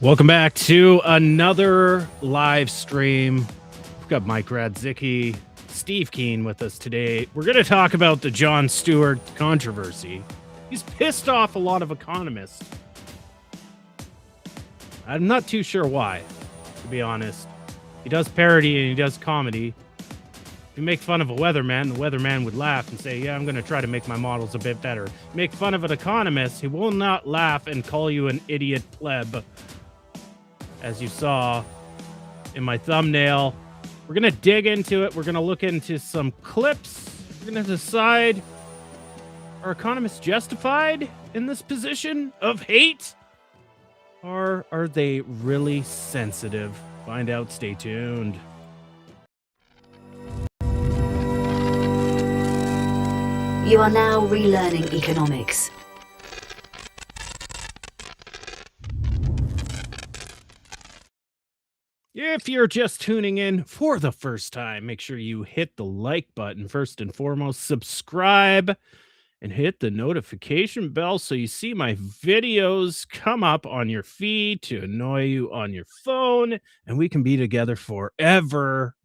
Welcome back to another live stream. We've got Mike Radzicki, Steve Keynes with us today. We're going to talk about the Jon Stewart controversy. He's pissed off a lot of economists. I'm not too sure why, to be honest. He does parody and he does comedy. If you make fun of a weatherman, the weatherman would laugh and say, yeah, I'm going to try to make my models a bit better. Make fun of an economist, he will not laugh and call you an idiot pleb. As you saw in my thumbnail, we're going to dig into it. We're going to look into some clips. We're going to decide, are economists justified in this position of hate? Or are they really sensitive? Find out. Stay tuned. You are now relearning economics. If you're just tuning in for the first time, make sure you hit the like button first and foremost, subscribe, and hit the notification bell so you see my videos come up on your feed to annoy you on your phone, and we can be together forever.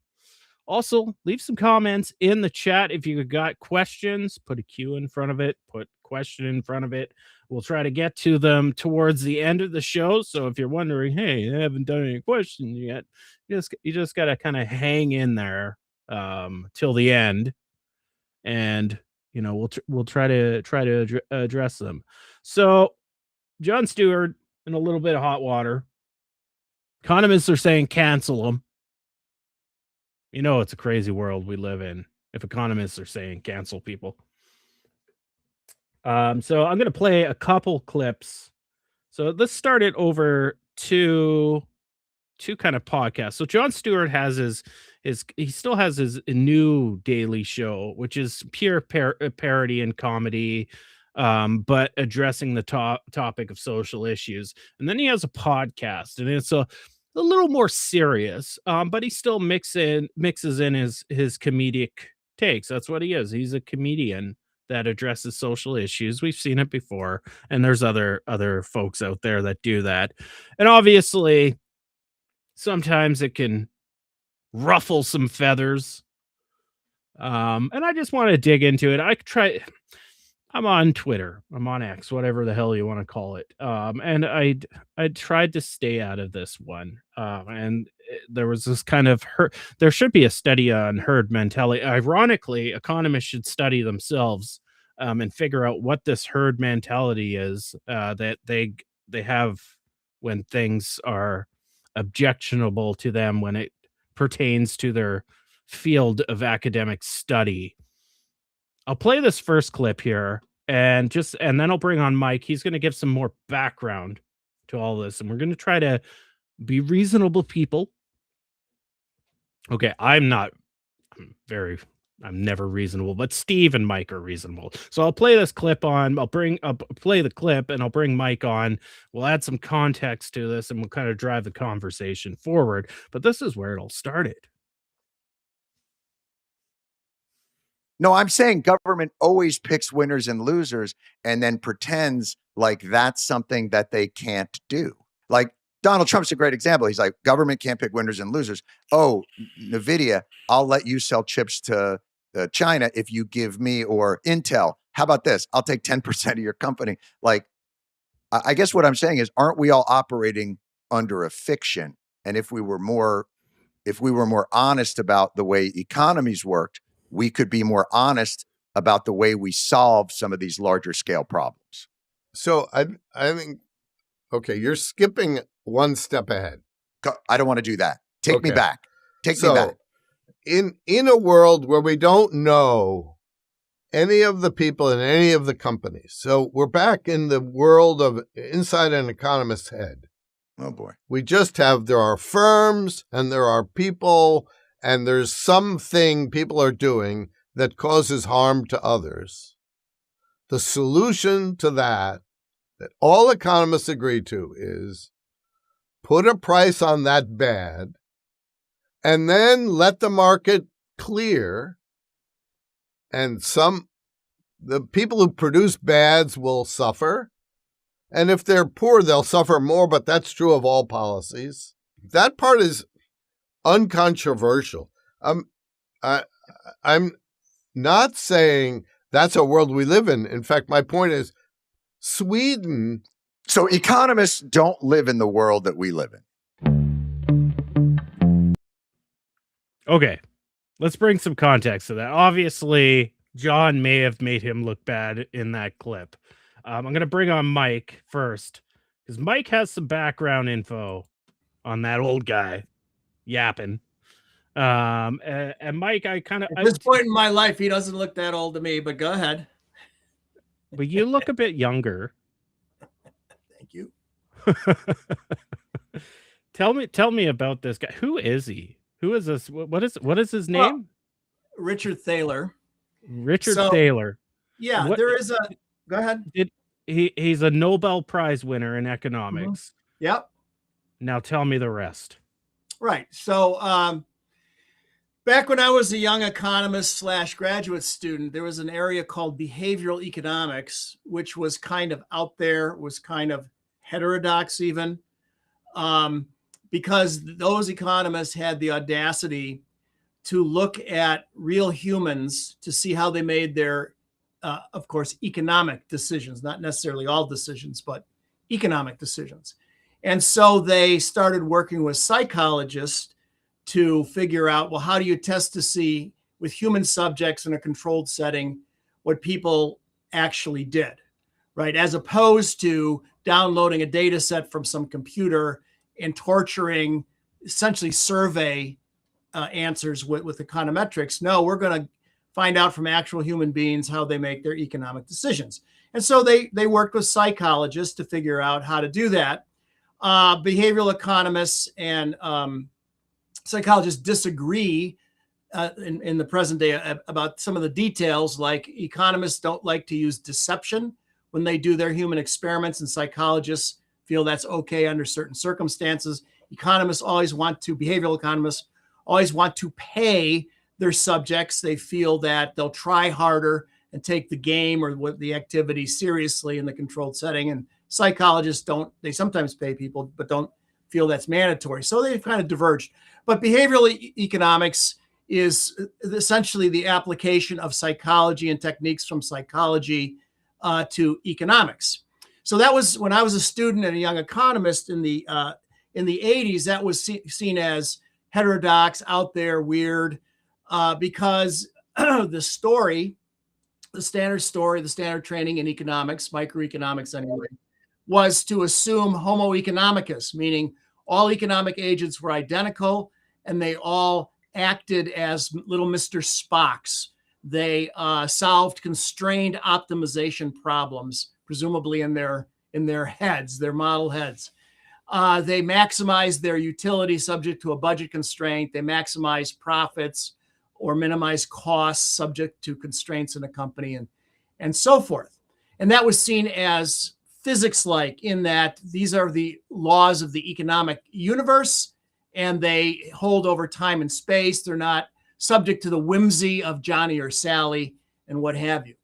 Also, leave some comments in the chat if you got questions. Put a Q in front of it, put question in front of it. We'll try to get to them towards the end of the show. So if you're wondering, hey, I haven't done any questions yet, you just got to kind of hang in there till the end, and we'll try to address them. So Jon Stewart in a little bit of hot water. Economists are saying cancel him. You know, it's a crazy world we live in if economists are saying cancel people. So I'm going to play a couple clips. So let's start it over two kind of podcasts. So Jon Stewart has he still has his new daily show, which is pure parody and comedy, but addressing the topic of social issues. And then he has a podcast, and it's a little more serious, but he still mixes in his comedic takes. That's what he is. He's a comedian that addresses social issues. We've seen it before, and there's other folks out there that do that. And obviously, sometimes it can ruffle some feathers. And I just want to dig into it. I'm on Twitter. I'm on X, whatever the hell you want to call it. And I tried to stay out of this one. And there was this kind of there should be a study on herd mentality. Ironically, economists should study themselves and figure out what this herd mentality is that they have when things are objectionable to them, when it pertains to their field of academic study. I'll play this first clip here and then I'll bring on Mike. He's going to give some more background to all this, and we're going to try to be reasonable people. Okay, I'm never reasonable, but Steve and Mike are reasonable. So I'll play this clip on. I'll play the clip, and I'll bring Mike on. We'll add some context to this, and we'll kind of drive the conversation forward. But this is where it all started. No, I'm saying government always picks winners and losers and then pretends like that's something that they can't do. Like Donald Trump's a great example. He's like, government can't pick winners and losers. Oh, NVIDIA, I'll let you sell chips to China if you give me, or Intel. How about this? I'll take 10% of your company. Like, I guess what I'm saying is, aren't we all operating under a fiction? And if we were more honest about the way economies worked, we could be more honest about the way we solve some of these larger scale problems. So I think, okay, you're skipping one step ahead. I don't want to do that. Take me back. Take me back. In a world where we don't know any of the people in any of the companies, so we're back in the world of inside an economist's head. Oh boy. We just there are firms and there are people, and there's something people are doing that causes harm to others. The solution to that all economists agree to is put a price on that bad and then let the market clear, and the people who produce bads will suffer, And if they're poor, they'll suffer more, but that's true of all policies. That part is uncontroversial. I'm not saying that's a world we live in. In fact, my point is Sweden. So economists don't live in the world that we live in. Okay, let's bring some context to that. Obviously, John may have made him look bad in that clip. I'm going to bring on Mike first, because Mike has some background info on that old guy yapping. And Mike, at this point in my life, he doesn't look that old to me, but go ahead. But you look a bit younger. Thank you. Tell me about this guy. Who is he? Who is this? What is his name? Well, Richard Thaler. Richard Thaler. Yeah, there is a. Go ahead. He's a Nobel Prize winner in economics. Mm-hmm. Yep. Now tell me the rest. Right. So back when I was a young economist / graduate student, there was an area called behavioral economics, which was kind of out there, was kind of heterodox even, because those economists had the audacity to look at real humans to see how they made their, of course, economic decisions, not necessarily all decisions, but economic decisions. And so they started working with psychologists to figure out, well, how do you test to see with human subjects in a controlled setting what people actually did, right? As opposed to downloading a data set from some computer and torturing, essentially survey answers with econometrics. No, we're going to find out from actual human beings how they make their economic decisions. And so they worked with psychologists to figure out how to do that. Behavioral economists and psychologists disagree in the present day about some of the details, like economists don't like to use deception when they do their human experiments, and psychologists feel that's okay under certain circumstances. Behavioral economists always want to pay their subjects. They feel that they'll try harder and take the game or the activity seriously in the controlled setting. And psychologists don't, they sometimes pay people, but don't feel that's mandatory. So they've kind of diverged. But behavioral economics is essentially the application of psychology and techniques from psychology to economics. So that was when I was a student and a young economist in the 80s. That was seen as heterodox, out there, weird, because the standard training in economics, microeconomics anyway, was to assume homo economicus, meaning all economic agents were identical and they all acted as little Mr. Spocks. They solved constrained optimization problems, presumably in their heads, their model heads. They maximize their utility subject to a budget constraint. They maximize profits or minimize costs subject to constraints in a company, and so forth. And that was seen as physics-like in that these are the laws of the economic universe, and they hold over time and space. They're not subject to the whimsy of Johnny or Sally and what have you.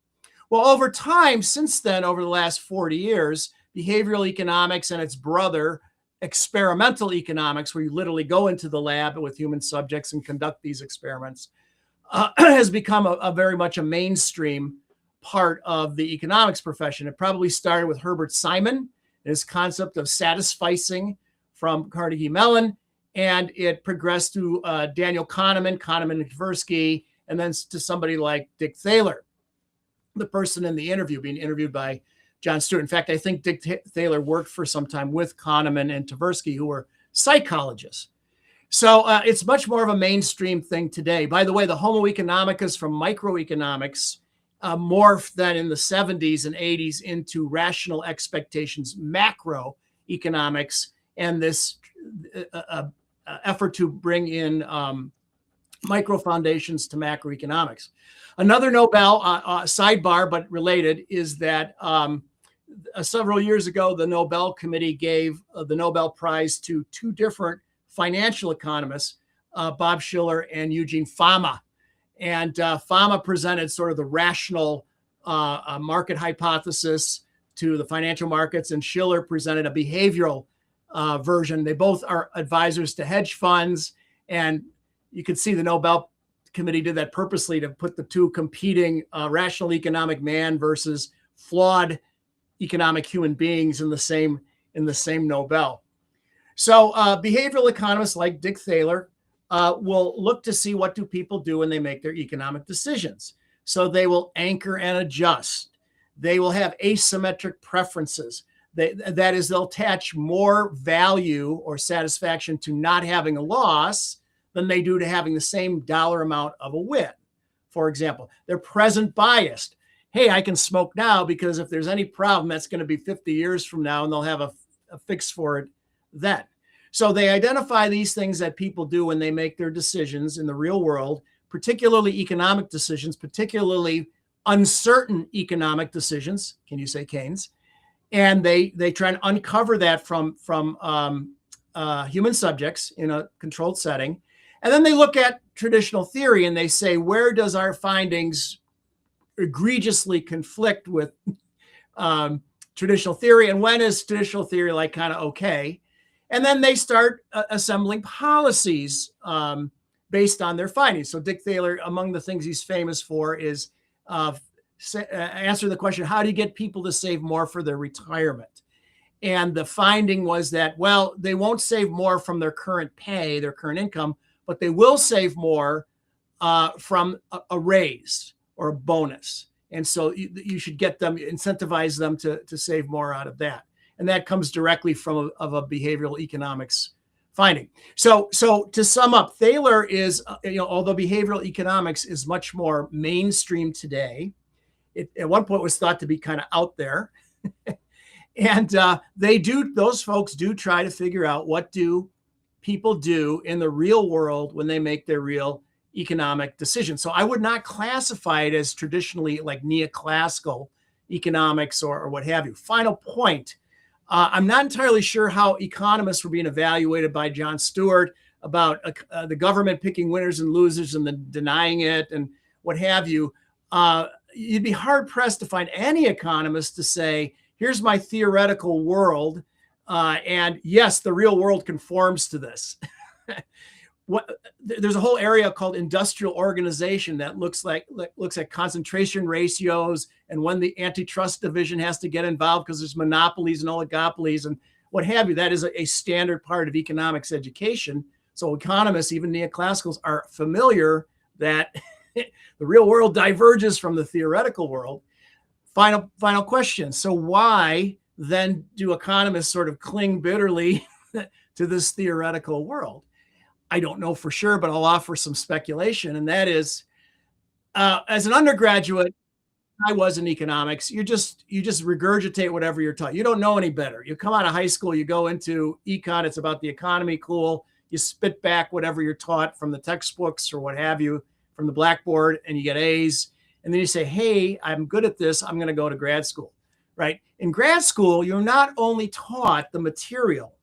Well, over time, since then, over the last 40 years, behavioral economics and its brother, experimental economics, where you literally go into the lab with human subjects and conduct these experiments, has become a very much a mainstream part of the economics profession. It probably started with Herbert Simon and his concept of satisficing from Carnegie Mellon, and it progressed to Daniel Kahneman and Tversky, and then to somebody like Dick Thaler, the person in the interview being interviewed by Jon Stewart. In fact, I think Dick Thaler worked for some time with Kahneman and Tversky, who were psychologists. So it's much more of a mainstream thing today. By the way, the Homo economicus from microeconomics morphed then in the 70s and 80s into rational expectations, macroeconomics, and this effort to bring in micro foundations to macroeconomics. Another Nobel sidebar, but related, is that several years ago, the Nobel Committee gave the Nobel Prize to two different financial economists, Bob Shiller and Eugene Fama. And Fama presented sort of the rational market hypothesis to the financial markets, and Schiller presented a behavioral version. They both are advisors to hedge funds, and you could see the Nobel Committee did that purposely to put the two competing rational economic man versus flawed economic human beings in the same Nobel. So behavioral economists like Dick Thaler will look to see what do people do when they make their economic decisions. So they will anchor and adjust. They will have asymmetric preferences. That is, they'll attach more value or satisfaction to not having a loss than they do to having the same dollar amount of a win. For example, they're present biased. Hey, I can smoke now because if there's any problem, that's going to be 50 years from now, and they'll have a fix for it then. So they identify these things that people do when they make their decisions in the real world, particularly economic decisions, particularly uncertain economic decisions. Can you say Keynes? And they try and uncover that from human subjects in a controlled setting. And then they look at traditional theory and they say, where does our findings egregiously conflict with traditional theory? And when is traditional theory like kind of okay? And then they start assembling policies based on their findings. So Dick Thaler, among the things he's famous for is answer the question, how do you get people to save more for their retirement? And the finding was that, well, they won't save more from their current pay, their current income, but they will save more from a raise or a bonus. And so you should get them, incentivize them to save more out of that. And that comes directly from a behavioral economics finding. So to sum up, Thaler is, although behavioral economics is much more mainstream today, it at one point was thought to be kind of out there. And those folks do try to figure out what do people do in the real world when they make their real economic decisions. So I would not classify it as traditionally like neoclassical economics or what have you. Final point. I'm not entirely sure how economists were being evaluated by Jon Stewart about the government picking winners and losers and then denying it and what have you. You'd be hard pressed to find any economist to say, here's my theoretical world. And yes, the real world conforms to this. There's a whole area called industrial organization that looks at concentration ratios and when the antitrust division has to get involved because there's monopolies and oligopolies and what have you. That is a standard part of economics education. So economists, even neoclassicals, are familiar that the real world diverges from the theoretical world. Final question. So why then do economists sort of cling bitterly to this theoretical world? I don't know for sure, but I'll offer some speculation. And that is, as an undergraduate, I was in economics. You just regurgitate whatever you're taught. You don't know any better. You come out of high school, you go into econ. It's about the economy. Cool. You spit back whatever you're taught from the textbooks or what have you from the blackboard, and you get A's. And then you say, hey, I'm good at this. I'm going to go to grad school, right? In grad school, you're not only taught the material,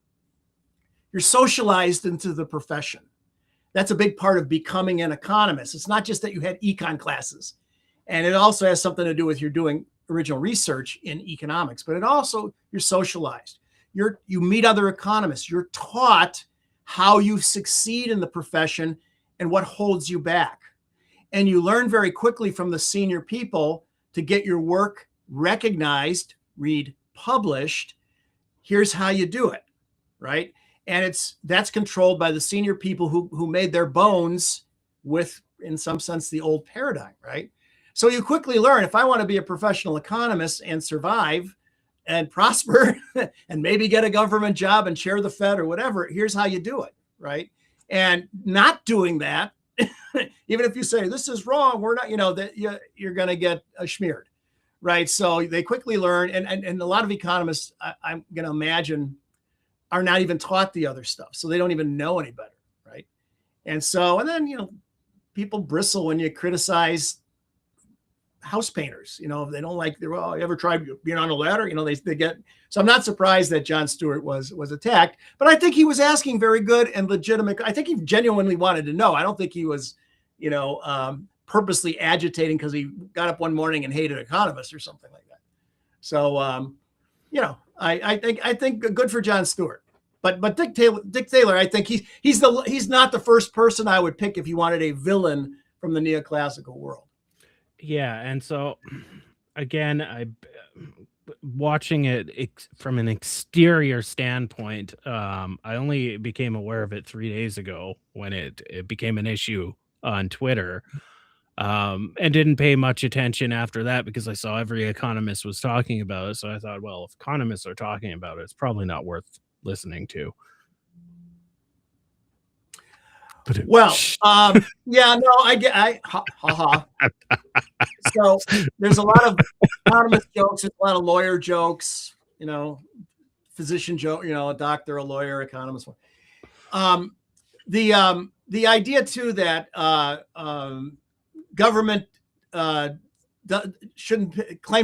you're socialized into the profession. That's a big part of becoming an economist. It's not just that you had econ classes, and it also has something to do with you're doing original research in economics, but it also, you're socialized. You meet other economists. You're taught how you succeed in the profession and what holds you back. And you learn very quickly from the senior people to get your work recognized, read published. Here's how you do it, right? And that's controlled by the senior people who made their bones with, in some sense, the old paradigm, right? So you quickly learn, if I want to be a professional economist and survive and prosper and maybe get a government job and chair the Fed or whatever, here's how you do it, right? And not doing that, even if you say this is wrong, we're not, that you're going to get smeared, right? So they quickly learn, and a lot of economists, I'm going to imagine, are not even taught the other stuff, so they don't even know any better, right? And then people bristle when you criticize house painters. If they don't like, you ever tried being on a ladder? They get. So I'm not surprised that Jon Stewart was attacked, but I think he was asking very good and legitimate. I think he genuinely wanted to know. I don't think he was, purposely agitating because he got up one morning and hated economists or something like that. So I think good for Jon Stewart. But Dick Taylor, I think he's not the first person I would pick if you wanted a villain from the neoclassical world. Yeah, and so again, watching it from an exterior standpoint, I only became aware of it 3 days ago when it became an issue on Twitter, and didn't pay much attention after that because I saw every economist was talking about it. So I thought, well, if economists are talking about it, it's probably not worth listening to. Well, yeah, no, So there's a lot of economist jokes, there's a lot of lawyer jokes, physician joke, a doctor, a lawyer, economist. The idea too that government claims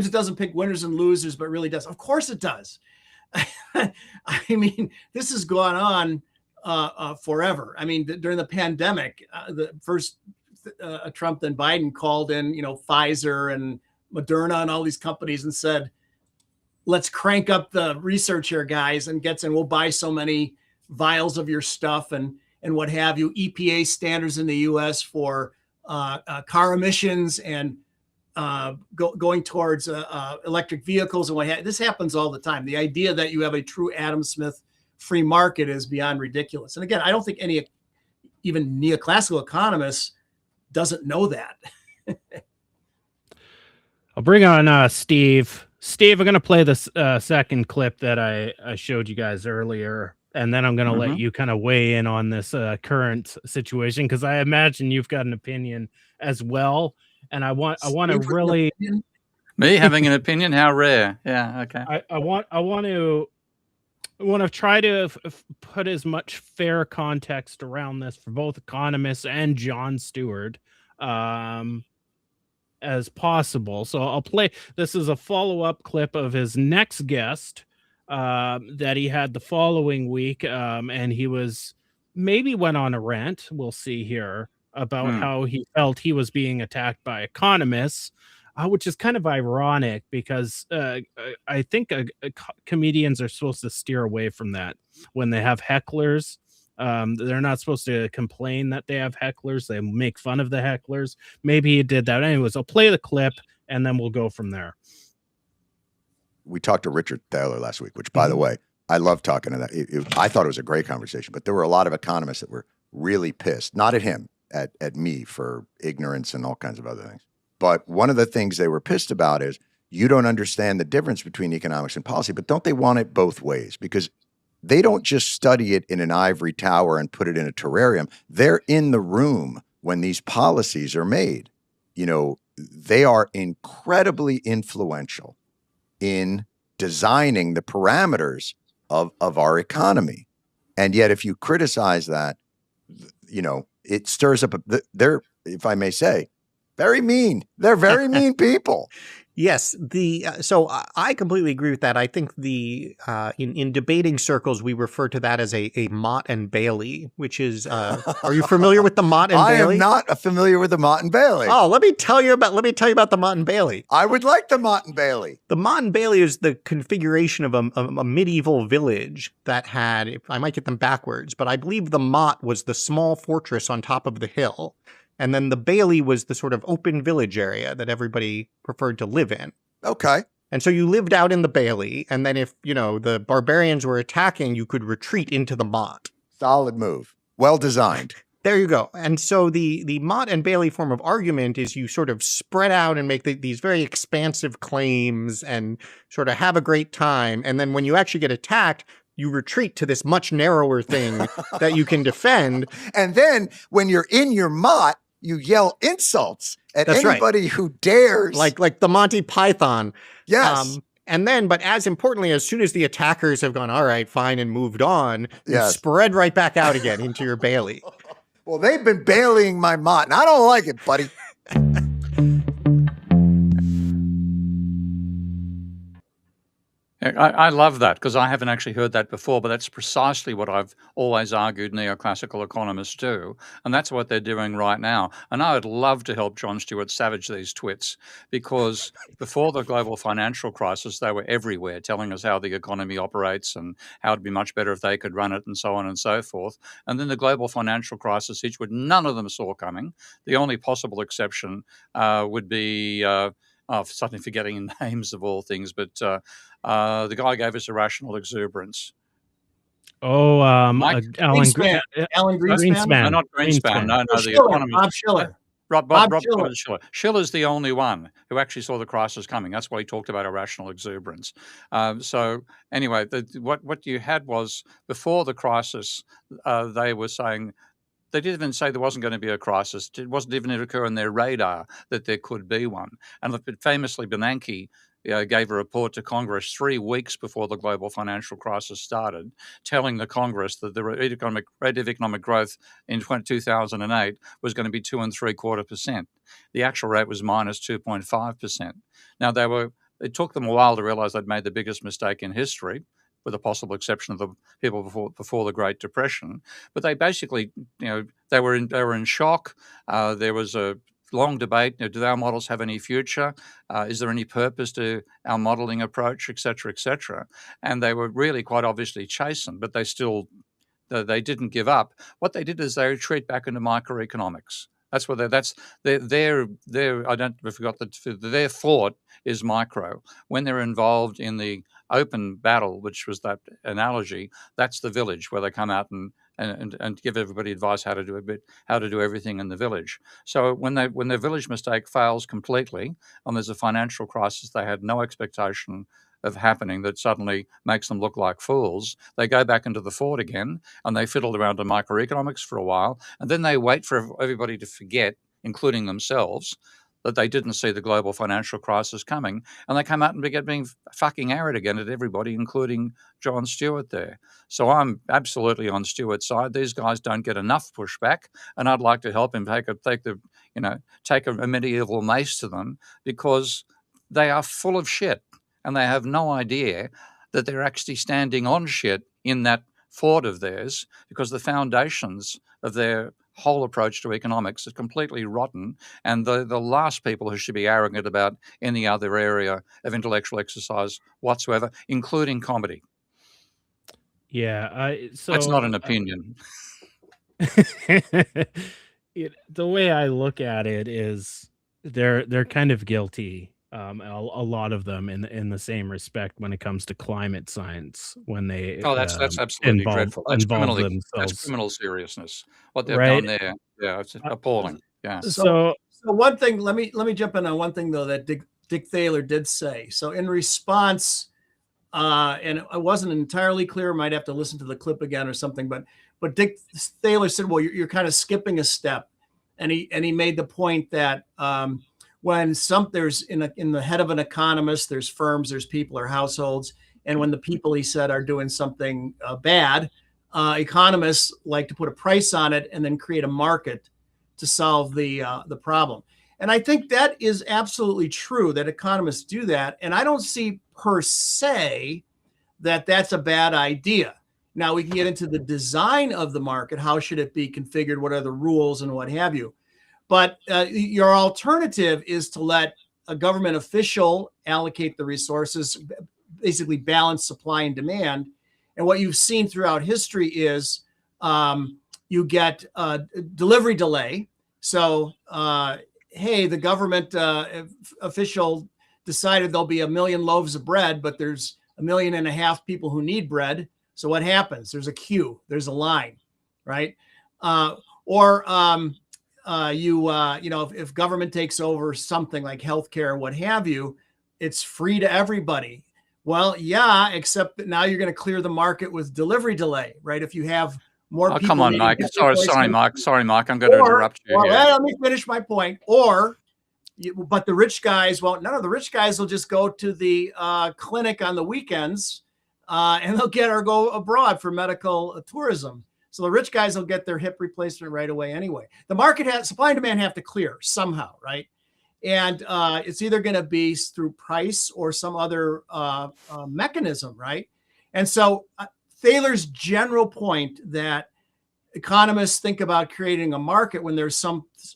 it doesn't pick winners and losers, but really does. Of course it does. I mean, this has gone on forever. I mean, during the pandemic, the first Trump then Biden called in, Pfizer and Moderna and all these companies and said, let's crank up the research here, guys, and we'll buy so many vials of your stuff and what have you. EPA standards in the US for car emissions and going towards electric vehicles and what have you. This happens all the time. The idea that you have a true Adam Smith free market is beyond ridiculous. And again, I don't think any even neoclassical economists doesn't know that. I'll bring on Steve. Steve, I'm going to play this second clip that I showed you guys earlier, and then I'm going to let you kind of weigh in on this current situation, because I imagine you've got an opinion as well. And I want to really me having an opinion. How rare! Yeah, okay. I want to try to put as much fair context around this for both economists and Jon Stewart as possible. So I'll play. This is a follow-up clip of his next guest that he had the following week, and he went on a rant. We'll see here about how he felt he was being attacked by economists, which is kind of ironic because I think comedians are supposed to steer away from that when they have hecklers. They're not supposed to complain that they have hecklers. They make fun of the hecklers. Maybe he did that. Anyways, I'll play the clip and then we'll go from there. We talked to Richard Thaler last week, which, by the way, I love talking to that. I thought it was a great conversation, but there were a lot of economists that were really pissed, not at him, at me for ignorance and all kinds of other things. But one of the things they were pissed about is you don't understand the difference between economics and policy, but don't they want it both ways? Because they don't just study it in an ivory tower and put it in a terrarium. They're in the room when these policies are made. They are incredibly influential in designing the parameters of our economy. And yet, if you criticize that, it stirs up, they're, if I may say, very mean. They're very mean people. Yes, so I completely agree with that. I think in debating circles we refer to that as a Mott and Bailey, which is are you familiar with the Mott and Bailey? I am not familiar with the Mott and Bailey. Oh, let me tell you about the Mott and Bailey. I would like the Mott and Bailey. The Mott and Bailey is the configuration of a medieval village that had, I might get them backwards, but I believe the Mott was the small fortress on top of the hill. And then the Bailey was the sort of open village area that everybody preferred to live in. Okay. And so you lived out in the Bailey, and then if, the barbarians were attacking, you could retreat into the Mott. Solid move. Well designed. There you go. And so the Mott and Bailey form of argument is you sort of spread out and make these very expansive claims and sort of have a great time. And then when you actually get attacked, you retreat to this much narrower thing that you can defend. And then when you're in your Mott, you yell insults at That's anybody who dares. Like the Monty Python. Yes. And then, but as importantly, as soon as the attackers have gone, all right, fine, and moved on, you Yes. spread right back out again into your Bailey. Well, they've been bailing my Mott, and I don't like it, buddy. I love that because I haven't actually heard that before, but that's precisely what I've always argued neoclassical economists do. And that's what they're doing right now. And I would love to help John Stewart savage these twits because before the global financial crisis, they were everywhere telling us how the economy operates and how it'd be much better if they could run it and so on and so forth. And then the global financial crisis hit, which none of them saw coming. The only possible exception would be I'm suddenly forgetting names of all things, but the guy gave us irrational exuberance. Oh, Mike Alan Greenspan. Alan Greenspan? No, not Greenspan. No, the Schiller, economist. Bob Schiller. Bob Schiller. Schiller. Schiller's the only one who actually saw the crisis coming. That's why he talked about irrational exuberance. So anyway, what you had was before the crisis, they were saying. They didn't even say there wasn't going to be a crisis. It wasn't even occur on their radar that there could be one. And famously, Bernanke gave a report to Congress 3 weeks before the global financial crisis started, telling the Congress that the rate of economic growth in 2008 was going to be 2.75%. The actual rate was minus 2.5%. Now, it took them a while to realize they'd made the biggest mistake in history, with the possible exception of the people before the Great Depression. But they basically, they were in shock. There was a long debate. Do our models have any future? Is there any purpose to our modeling approach, et cetera, et cetera? And they were really quite obviously chastened, but they didn't give up. What they did is they retreat back into microeconomics. That's what their I forgot that their thought is micro. When they're involved in the open battle, which was that analogy, that's the village where they come out and give everybody advice how to do everything in the village. So when their village mistake fails completely, and there's a financial crisis they had no expectation of happening that suddenly makes them look like fools, they go back into the fort again and they fiddle around in microeconomics for a while, and then they wait for everybody to forget, including themselves, that they didn't see the global financial crisis coming, and they come out and begin being fucking arrogant again at everybody, including John Stewart there. So I'm absolutely on Stewart's side. These guys don't get enough pushback, and I'd like to help him take a medieval mace to them, because they are full of shit, and they have no idea that they're actually standing on shit in that fort of theirs, because the foundations of their whole approach to economics is completely rotten, and the last people who should be arrogant about any other area of intellectual exercise whatsoever, including comedy. Yeah, That's not an opinion. The way I look at it is they're kind of guilty. A lot of them in the same respect when it comes to climate science, when they That's absolutely dreadful. That's themselves. criminal seriousness. What they've Right? done there, yeah, it's appalling. Yeah. So one thing, let me jump in on one thing though that Dick Thaler did say. So in response, and it wasn't entirely clear, might have to listen to the clip again or something, but Dick Thaler said, well, you're kind of skipping a step, and he made the point that when there's in the head of an economist, there's firms, there's people or households, and when the people, he said, are doing something bad, economists like to put a price on it and then create a market to solve the problem. And I think that is absolutely true, that economists do that. And I don't see per se that that's a bad idea. Now we can get into the design of the market. How should it be configured? What are the rules and what have you? But your alternative is to let a government official allocate the resources, basically balance supply and demand. And what you've seen throughout history is you get delivery delay. So, hey, the government official decided there'll be 1 million loaves of bread, but there's 1.5 million people who need bread. So what happens? There's a queue, there's a line, right? If government takes over something like healthcare, what have you, it's free to everybody. Well, yeah, except that now you're going to clear the market with delivery delay, right? If you have more people. Come on, Mike. Sorry, Mike. I'm going to interrupt you. Let me finish my point. But the rich guys won't. None of the rich guys will just go to the clinic on the weekends, and they'll go abroad for medical tourism. So the rich guys will get their hip replacement right away anyway. The market supply and demand have to clear somehow, right? And it's either going to be through price or some other mechanism, right? And so Thaler's general point that economists think about creating a market when there's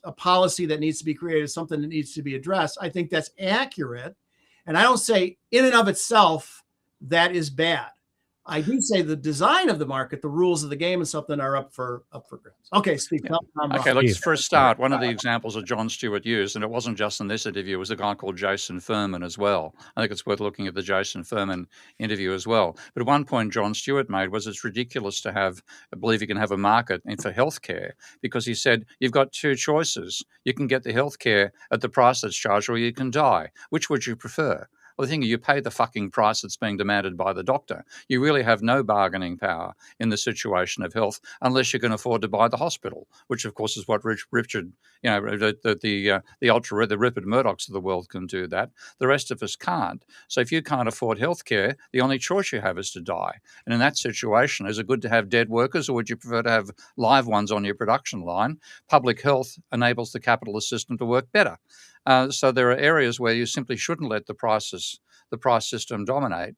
a policy that needs to be created, something that needs to be addressed, I think that's accurate. And I don't say in and of itself that is bad. I do say the design of the market, the rules of the game and something are up for grabs. Okay, Steve. Okay, let's first start. One of the examples that John Stewart used, and it wasn't just in this interview, it was a guy called Jason Furman as well. I think it's worth looking at the Jason Furman interview as well. But at one point John Stewart made was it's ridiculous to believe you can have a market for healthcare, because he said you've got two choices. You can get the healthcare at the price that's charged, or you can die. Which would you prefer? Well, the thing is, you pay the fucking price that's being demanded by the doctor. You really have no bargaining power in the situation of health unless you can afford to buy the hospital, which, of course, is what Richard, the Rupert Murdochs of the world can do that. The rest of us can't. So if you can't afford healthcare, the only choice you have is to die. And in that situation, is it good to have dead workers, or would you prefer to have live ones on your production line? Public health enables the capitalist system to work better. So there are areas where you simply shouldn't let the price system dominate,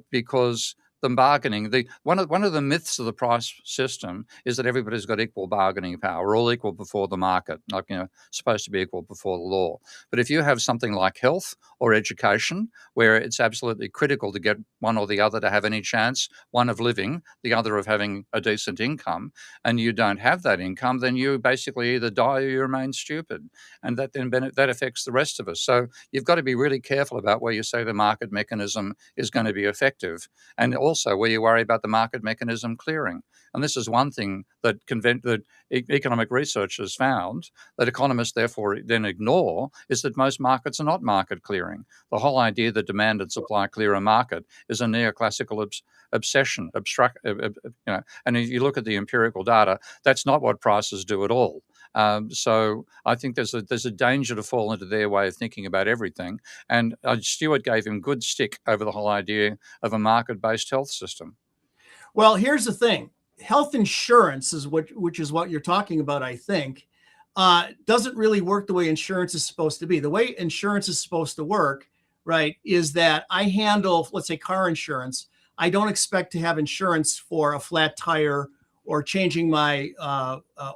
because the bargaining, one of the myths of the price system is that everybody's got equal bargaining power. We're all equal before the market, like, supposed to be equal before the law. But if you have something like health or education, where it's absolutely critical to get one or the other to have any chance, one of living, the other of having a decent income, and you don't have that income, then you basically either die or you remain stupid. And that then that affects the rest of us. So you've got to be really careful about where you say the market mechanism is going to be effective, and also where you worry about the market mechanism clearing. And this is one thing that economic researchers found that economists therefore then ignore, is that most markets are not market clearing. The whole idea that demand and supply clear a market is a neoclassical obsession, and if you look at the empirical data, that's not what prices do at all. So I think there's a danger to fall into their way of thinking about everything. And Stewart gave him good stick over the whole idea of a market-based health system. Well, here's the thing. Health insurance which is what you're talking about, I think, doesn't really work the way insurance is supposed to be. The way insurance is supposed to work, right, is that I handle, let's say, car insurance. I don't expect to have insurance for a flat tire or changing my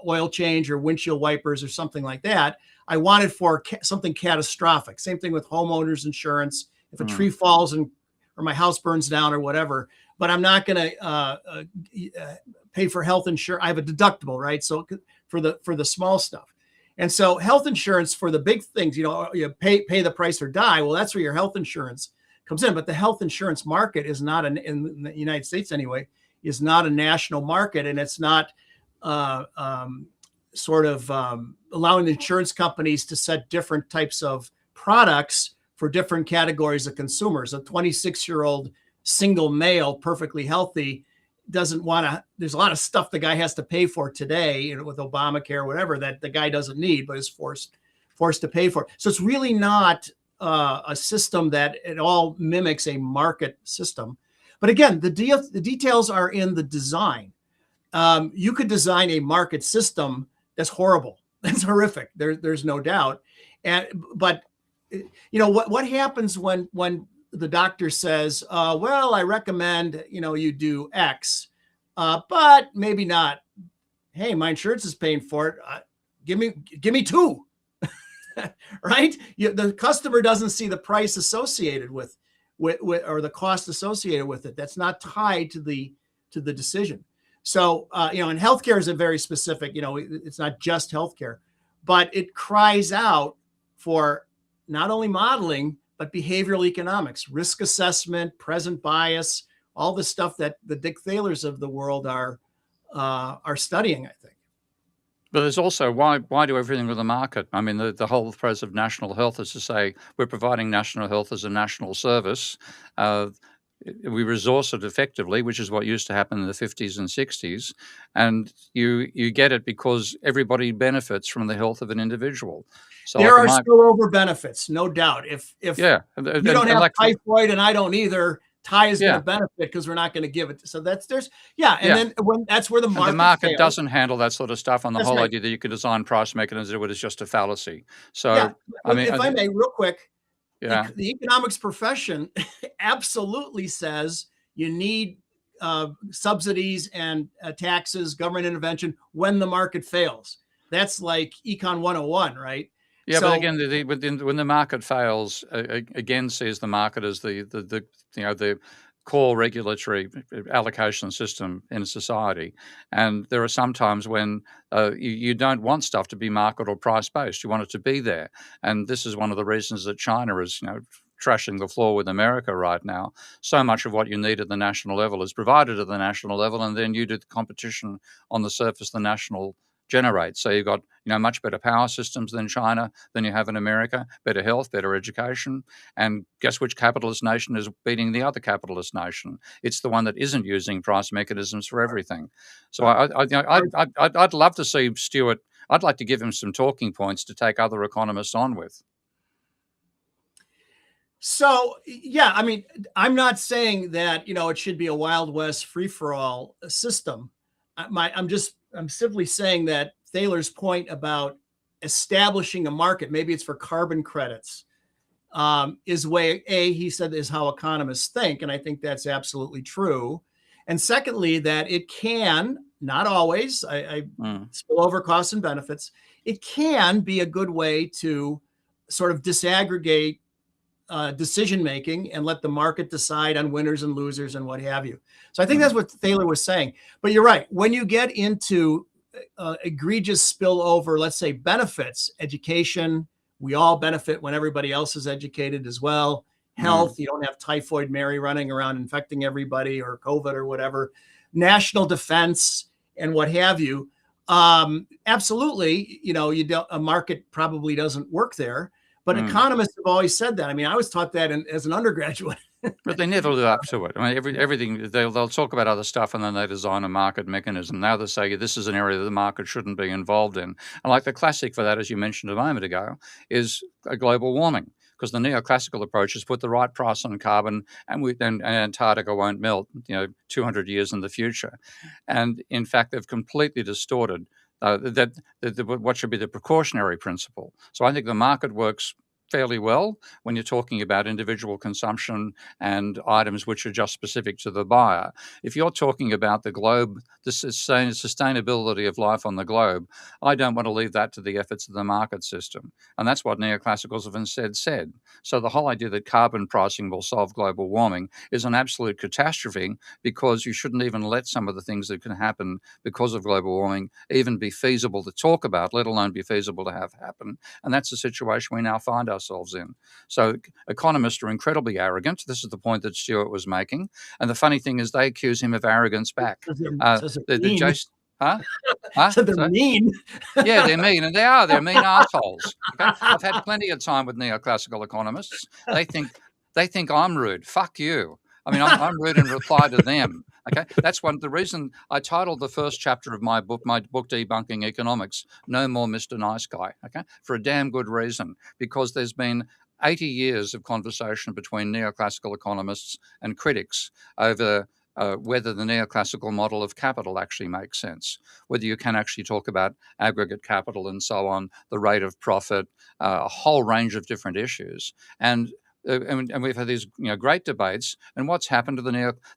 oil change or windshield wipers or something like that. I want it for something catastrophic. Same thing with homeowners insurance. If a tree falls or my house burns down or whatever, but I'm not going to pay for health insurance. I have a deductible, right? So for the small stuff. And so health insurance for the big things, you pay the price or die. Well, that's where your health insurance comes in. But the health insurance market is not in the United States anyway, is not a national market, and it's not allowing the insurance companies to set different types of products for different categories of consumers. A 26-year-old single male, perfectly healthy, doesn't want to, there's a lot of stuff the guy has to pay for today, with Obamacare or whatever, that the guy doesn't need, but is forced to pay for. So it's really not a system that at all mimics a market system. But again, the details are in the design. You could design a market system that's horrible. That's horrific. There's no doubt. But what happens when the doctor says, well, I recommend, you do X, but maybe not. Hey, my insurance is paying for it. Give me two, right? The customer doesn't see the price associated with or the cost associated with it. That's not tied to the decision. So, and healthcare is a very specific, it's not just healthcare, but it cries out for not only modeling, but behavioral economics, risk assessment, present bias, all the stuff that the Dick Thalers of the world are studying, I think. But there's also why do everything with the market? I mean, the whole phrase of national health is to say we're providing national health as a national service. We resource it effectively, which is what used to happen in the 50s and 60s. And you get it because everybody benefits from the health of an individual. So there are spillover benefits, no doubt. If you don't have typhoid and I don't either, Thai is going Yeah. to benefit because we're not going to give it. So there's Yeah. then when that's where the And market, the market fails. doesn't handle that sort of stuff, and the That's whole right. idea that you could design price mechanisms to do it is just a fallacy. So, Yeah. I mean, If I may, real quick, yeah, the economics profession absolutely says you need subsidies and taxes, government intervention when the market fails. That's like Econ 101, right? yeah. So, But again, when the market fails, again, sees the market as the the core regulatory allocation system in society. And there are some times when you don't want stuff to be market or price based. You want it to be there. And this is one of the reasons that China is, trashing the floor with America right now. So much of what you need at the national level is provided at the national level, and then you do the competition on the surface the national generates. So you've got much better power systems than China, than you have in America, better health, better education. And guess which capitalist nation is beating the other capitalist nation? It's the one that isn't using price mechanisms for everything. So I'd love to see Stuart. I'd like to give him some talking points to take other economists on with. So, yeah, I mean, I'm not saying that, it should be a Wild West free-for-all system. I'm simply saying that Thaler's point about establishing a market, maybe it's for carbon credits, is way, he said, is how economists think. And I think that's absolutely true. And secondly, that it can, not always, I spill over costs and benefits, it can be a good way to sort of disaggregate decision-making and let the market decide on winners and losers and what have you. So I think that's what Thaler was saying. But you're right. When you get into egregious spillover, let's say benefits, education, we all benefit when everybody else is educated as well. Health, you don't have Typhoid Mary running around infecting everybody, or COVID or whatever. National defense and what have you. Absolutely, a market probably doesn't work there. But economists have always said that. I mean, I was taught that as an undergraduate. But they never live up to it. I mean, everything they'll talk about other stuff, and then they design a market mechanism. Now they say this is an area that the market shouldn't be involved in. And like the classic for that, as you mentioned a moment ago, is global warming, because the neoclassical approach has put the right price on carbon, and Antarctica won't melt, 200 years in the future. And in fact, they've completely distorted what should be the precautionary principle. So I think the market works fairly well when you're talking about individual consumption and items which are just specific to the buyer. If you're talking about the globe, the sustainability of life on the globe, I don't want to leave that to the efforts of the market system. And that's what neoclassicals have instead said. So the whole idea that carbon pricing will solve global warming is an absolute catastrophe, because you shouldn't even let some of the things that can happen because of global warming even be feasible to talk about, let alone be feasible to have happen. And that's the situation we now find ourselves in. So economists are incredibly arrogant. This is the point that Stuart was making. And the funny thing is they accuse him of arrogance back. So they're mean. Yeah, they're mean, and they are. They're mean assholes. Okay? I've had plenty of time with neoclassical economists. They think I'm rude. Fuck you. I mean, I'm rude in reply to them. Okay, that's the reason I titled the first chapter of my book Debunking Economics, "No More Mr. Nice Guy." Okay, for a damn good reason, because there's been 80 years of conversation between neoclassical economists and critics over whether the neoclassical model of capital actually makes sense, whether you can actually talk about aggregate capital and so on, the rate of profit, a whole range of different issues. And we've had these great debates, and what's happened to the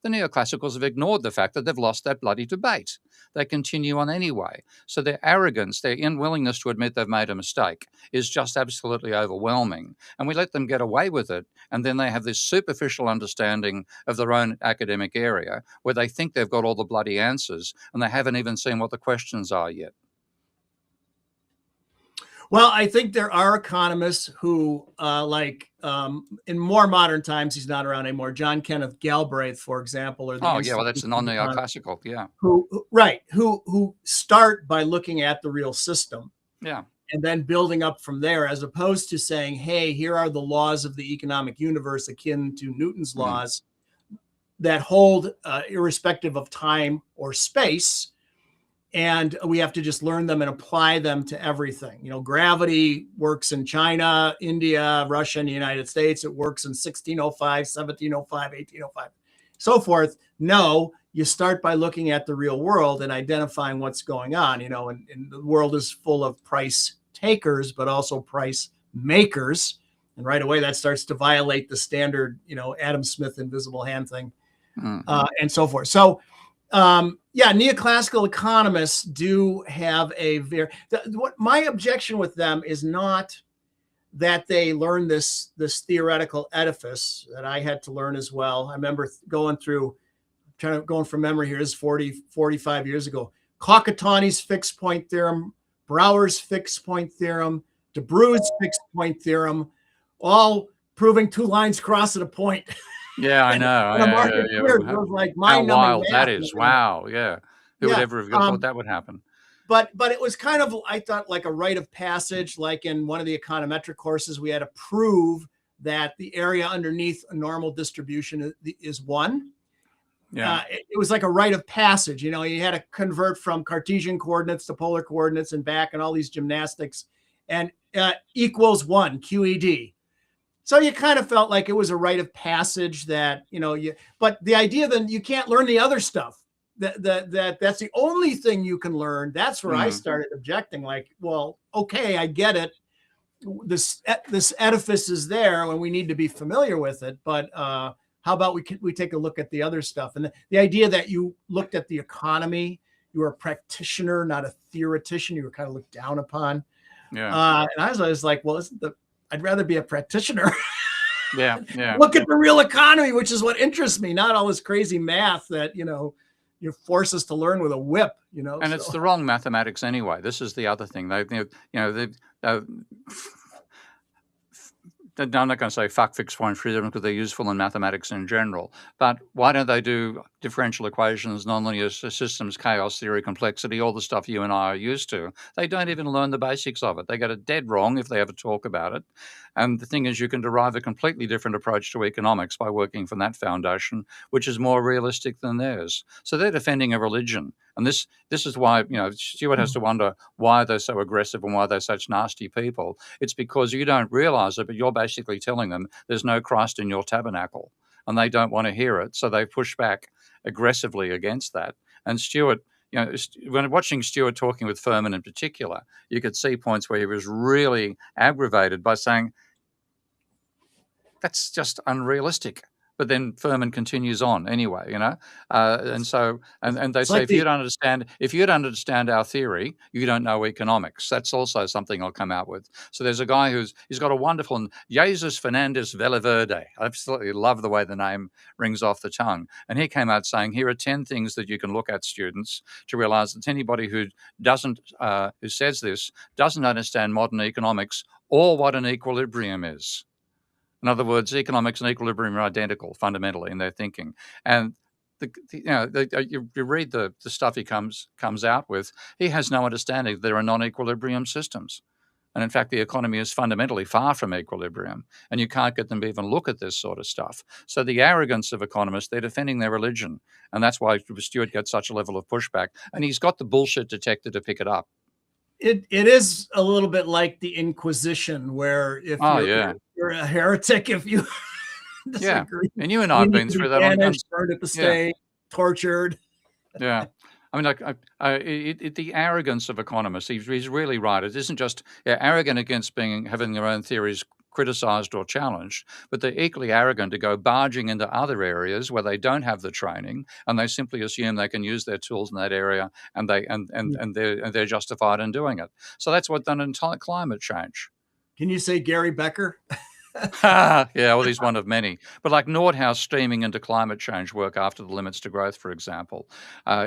neoclassicals have ignored the fact that they've lost that bloody debate. They continue on anyway. So their arrogance, their unwillingness to admit they've made a mistake is just absolutely overwhelming. And we let them get away with it, and then they have this superficial understanding of their own academic area where they think they've got all the bloody answers, and they haven't even seen what the questions are yet. Well, I think there are economists who, in more modern times, he's not around anymore. John Kenneth Galbraith, for example, or that's a non-neoclassical, yeah. Who start by looking at the real system, yeah, and then building up from there, as opposed to saying, "Hey, here are the laws of the economic universe, akin to Newton's laws, that hold irrespective of time or space." and we have to just learn them and apply them to everything. Gravity works in China, India, Russia, and the United States. It works in 1605, 1705, 1805, so forth. No, you start by looking at the real world and identifying what's going on. And the world is full of price takers, but also price makers. And right away, that starts to violate the standard, Adam Smith invisible hand thing, and so forth. So, neoclassical economists do have a my objection with them is not that they learn this theoretical edifice that I had to learn as well. I remember going from memory here, this is 45 years ago. Kakutani's fixed point theorem, Brouwer's fixed point theorem, de Bruy's fixed point theorem, all proving two lines cross at a point. Yeah, I know. It was like mind-numbing how wild math. that is. Wow. Yeah. Who would ever have thought that would happen? But it was kind of, I thought, like a rite of passage. Like in one of the econometric courses, we had to prove that the area underneath a normal distribution is 1. Yeah. It was like a rite of passage. You had to convert from Cartesian coordinates to polar coordinates and back, and all these gymnastics, and equals 1, QED. So you kind of felt like it was a rite of passage that, but the idea that you can't learn the other stuff, that's the only thing you can learn. That's where I started objecting. Like, well, okay, I get it. This edifice is there and we need to be familiar with it. But how about we take a look at the other stuff? And the idea that you looked at the economy, you were a practitioner, not a theoretician. You were kind of looked down upon. Yeah. And I was like, well, I'd rather be a practitioner. Yeah. Look at the real economy, which is what interests me, not all this crazy math that, you force us to learn with a whip, And it's the wrong mathematics anyway. This is the other thing. I'm not going to say fuck fixed point theorem because they're useful in mathematics in general. But why don't they do differential equations, nonlinear systems, chaos theory, complexity, all the stuff you and I are used to? They don't even learn the basics of it. They get it dead wrong if they ever talk about it. And the thing is, you can derive a completely different approach to economics by working from that foundation, which is more realistic than theirs. So they're defending a religion. And this is why, Stuart has to wonder why they're so aggressive and why they're such nasty people. It's because you don't realize it, but you're basically telling them there's no Christ in your tabernacle. And they don't want to hear it. So they push back aggressively against that. And Stuart, when watching Stuart talking with Furman in particular, you could see points where he was really aggravated by saying, that's just unrealistic. But then Furman continues on anyway, and so they say if you don't understand our theory, you don't know economics. That's also something I'll come out with. So there's a guy he's got a wonderful Jesus Fernandez Valverde. I absolutely love the way the name rings off the tongue. And he came out saying, here are 10 things that you can look at, students, to realize that anybody who says this doesn't understand modern economics or what an equilibrium is. In other words, economics and equilibrium are identical fundamentally in their thinking. And you read the stuff he comes out with, he has no understanding that there are non-equilibrium systems. And in fact, the economy is fundamentally far from equilibrium, and you can't get them to even look at this sort of stuff. So the arrogance of economists, they're defending their religion. And that's why Stuart gets such a level of pushback. And he's got the bullshit detector to pick it up. It is a little bit like the Inquisition, where if you're a heretic, if you disagree, and you and I have been through that. Burned at the stake, tortured. Yeah, I mean, the arrogance of economists. He's really right. It isn't just arrogant against having their own theories criticized or challenged, but they're equally arrogant to go barging into other areas where they don't have the training, and they simply assume they can use their tools in that area, and they're justified in doing it. So that's what's done in climate change. Can you say Gary Becker? Yeah, well, he's one of many. But like Nordhaus streaming into climate change work after the limits to growth, for example,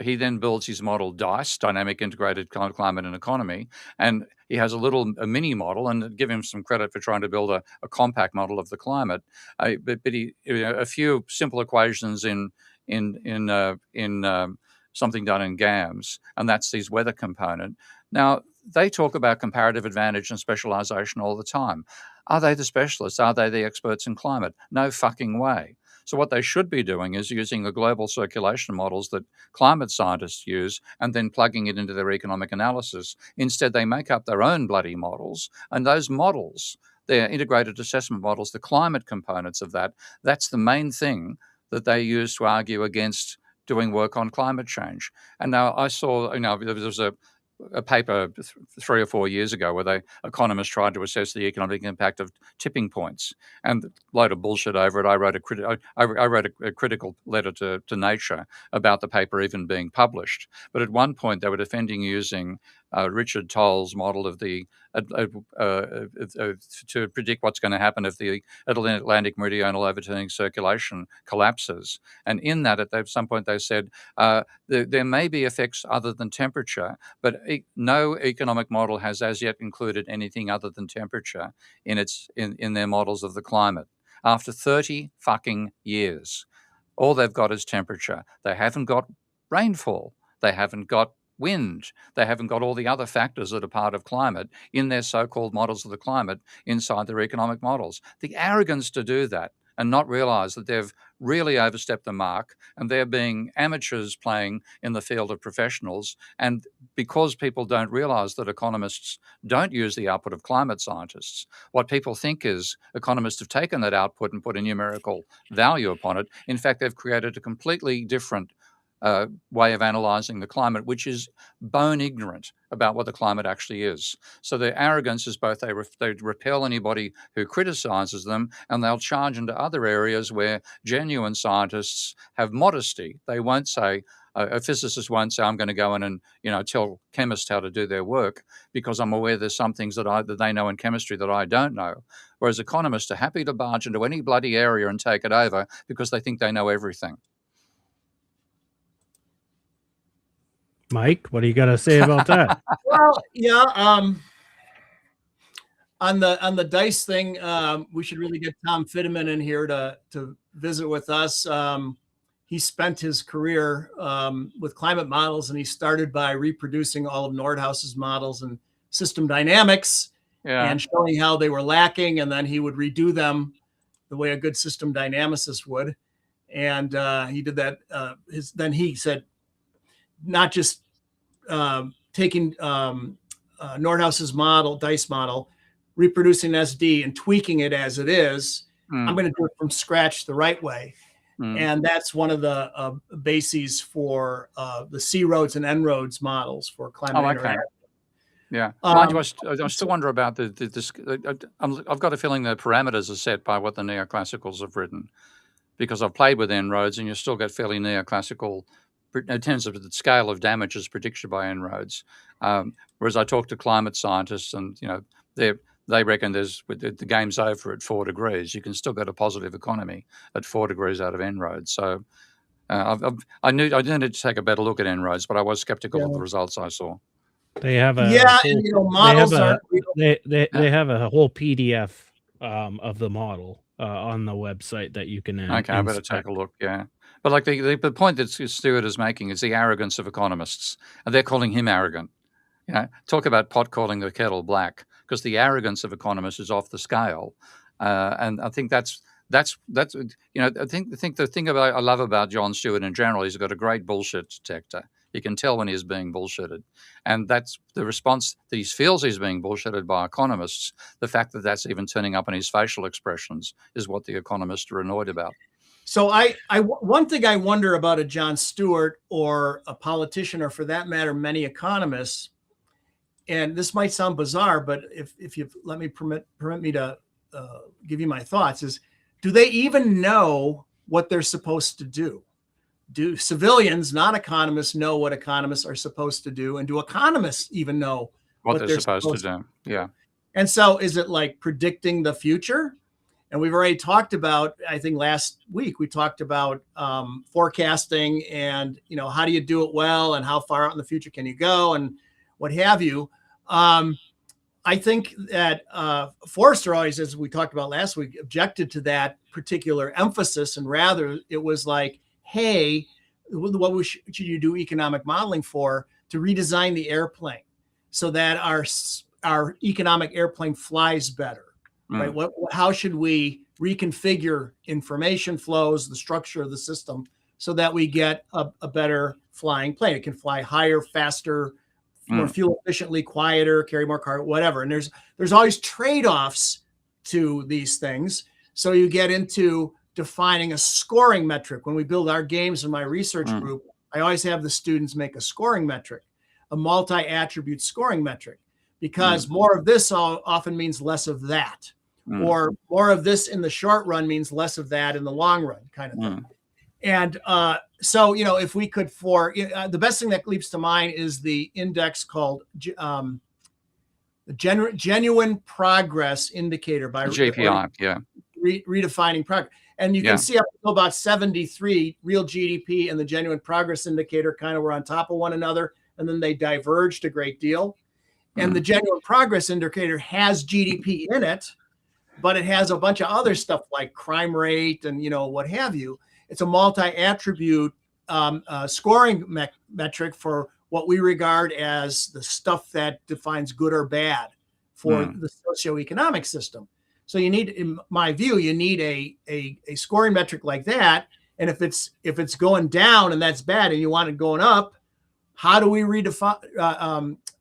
he then builds his model DICE, Dynamic Integrated Climate and Economy, and he has a mini model, and give him some credit for trying to build a compact model of the climate. But he, a few simple equations in something done in GAMS, and that's his weather component. Now, they talk about comparative advantage and specialization all the time. Are they the specialists? Are they the experts in climate? No fucking way. So what they should be doing is using the global circulation models that climate scientists use and then plugging it into their economic analysis. Instead, they make up their own bloody models, and those models, their integrated assessment models, the climate components of that, that's the main thing that they use to argue against doing work on climate change. And now I saw, there was a paper 3 or 4 years ago where economists tried to assess the economic impact of tipping points, and a load of bullshit over it. I wrote a critical letter to Nature about the paper even being published. But at one point they were defending using Richard Toll's model of the to predict what's going to happen if the Atlantic meridional overturning circulation collapses. And in that, at some point, they said there may be effects other than temperature, but no economic model has as yet included anything other than temperature in their models of the climate. After 30 fucking years, all they've got is temperature. They haven't got rainfall. They haven't got wind. They haven't got all the other factors that are part of climate in their so-called models of the climate inside their economic models. The arrogance to do that and not realize that they've really overstepped the mark and they're being amateurs playing in the field of professionals. And because people don't realize that economists don't use the output of climate scientists, what people think is economists have taken that output and put a numerical value upon it. In fact, they've created a completely different way of analysing the climate, which is bone ignorant about what the climate actually is. So their arrogance is both they repel anybody who criticises them, and they'll charge into other areas where genuine scientists have modesty. They won't say, a physicist won't say, I'm going to go in and tell chemists how to do their work because I'm aware there's some things that they know in chemistry that I don't know. Whereas economists are happy to barge into any bloody area and take it over because they think they know everything. Mike, what do you got to say about that? Well, yeah. On the dice thing, we should really get Tom Fitteman in here to visit with us. He spent his career with climate models, and he started by reproducing all of Nordhaus's models and system dynamics and showing how they were lacking, and then he would redo them the way a good system dynamicist would. And he did that. Then he said, not just taking Nordhaus's model, dice model, reproducing SD and tweaking it as it is. I'm going to do it from scratch the right way. And that's one of the bases for the C-roads and N-roads models for climate interaction. Yeah. Mind you, I still wonder about this. I've got a feeling the parameters are set by what the neoclassicals have written, because I've played with En-roads and you still get fairly neoclassical in terms of the scale of damage as predicted by En-roads. Whereas I talk to climate scientists and, they reckon the game's over at 4 degrees. You can still get a positive economy at 4 degrees out of En-roads. So I needed to take a better look at En-roads, but I was skeptical of the results I saw. They have a models they have a whole PDF of the model on the website that you can okay, I better take a look. Yeah, but like the point that Stuart is making is the arrogance of economists, and they're calling him arrogant. Talk about pot calling the kettle black, because the arrogance of economists is off the scale, and I think that's I think the thing I love about John Stewart in general, he's got a great bullshit detector. You can tell when he's being bullshitted. And that's the response that he feels he's being bullshitted by economists. The fact that that's even turning up in his facial expressions is what the economists are annoyed about. So one thing I wonder about a John Stewart or a politician, or for that matter, many economists, and this might sound bizarre, but if you let me permit me to give you my thoughts, is do they even know what they're supposed to do? Do civilians, not economists, know what economists are supposed to do? And do economists even know what they're supposed to do? Yeah. And so is it like predicting the future? And we've already talked about, I think last week, we talked about forecasting and, how do you do it well and how far out in the future can you go and what have you. I think that Forrester always, as we talked about last week, objected to that particular emphasis. And rather it was like, hey, what should you do economic modeling for? To redesign the airplane so that our economic airplane flies better, right? How should we reconfigure information flows, the structure of the system, so that we get a better flying plane? It can fly higher, faster, more fuel efficiently, quieter, carry more cargo, whatever. And there's always trade-offs to these things. So you get into defining a scoring metric. When we build our games in my research group, I always have the students make a scoring metric, a multi-attribute scoring metric, because more of this often means less of that, or more of this in the short run means less of that in the long run, kind of thing. And so, if we could, the best thing that leaps to mind is the index called the Genuine Progress Indicator by GPI, redefining progress. And you can see up to about 73, real GDP and the Genuine Progress Indicator kind of were on top of one another, and then they diverged a great deal. And the Genuine Progress Indicator has GDP in it, but it has a bunch of other stuff like crime rate and, what have you. It's a multi-attribute scoring metric for what we regard as the stuff that defines good or bad for the socioeconomic system. So you need, in my view, you need a scoring metric like that. And if it's going down and that's bad, and you want it going up, how do we redo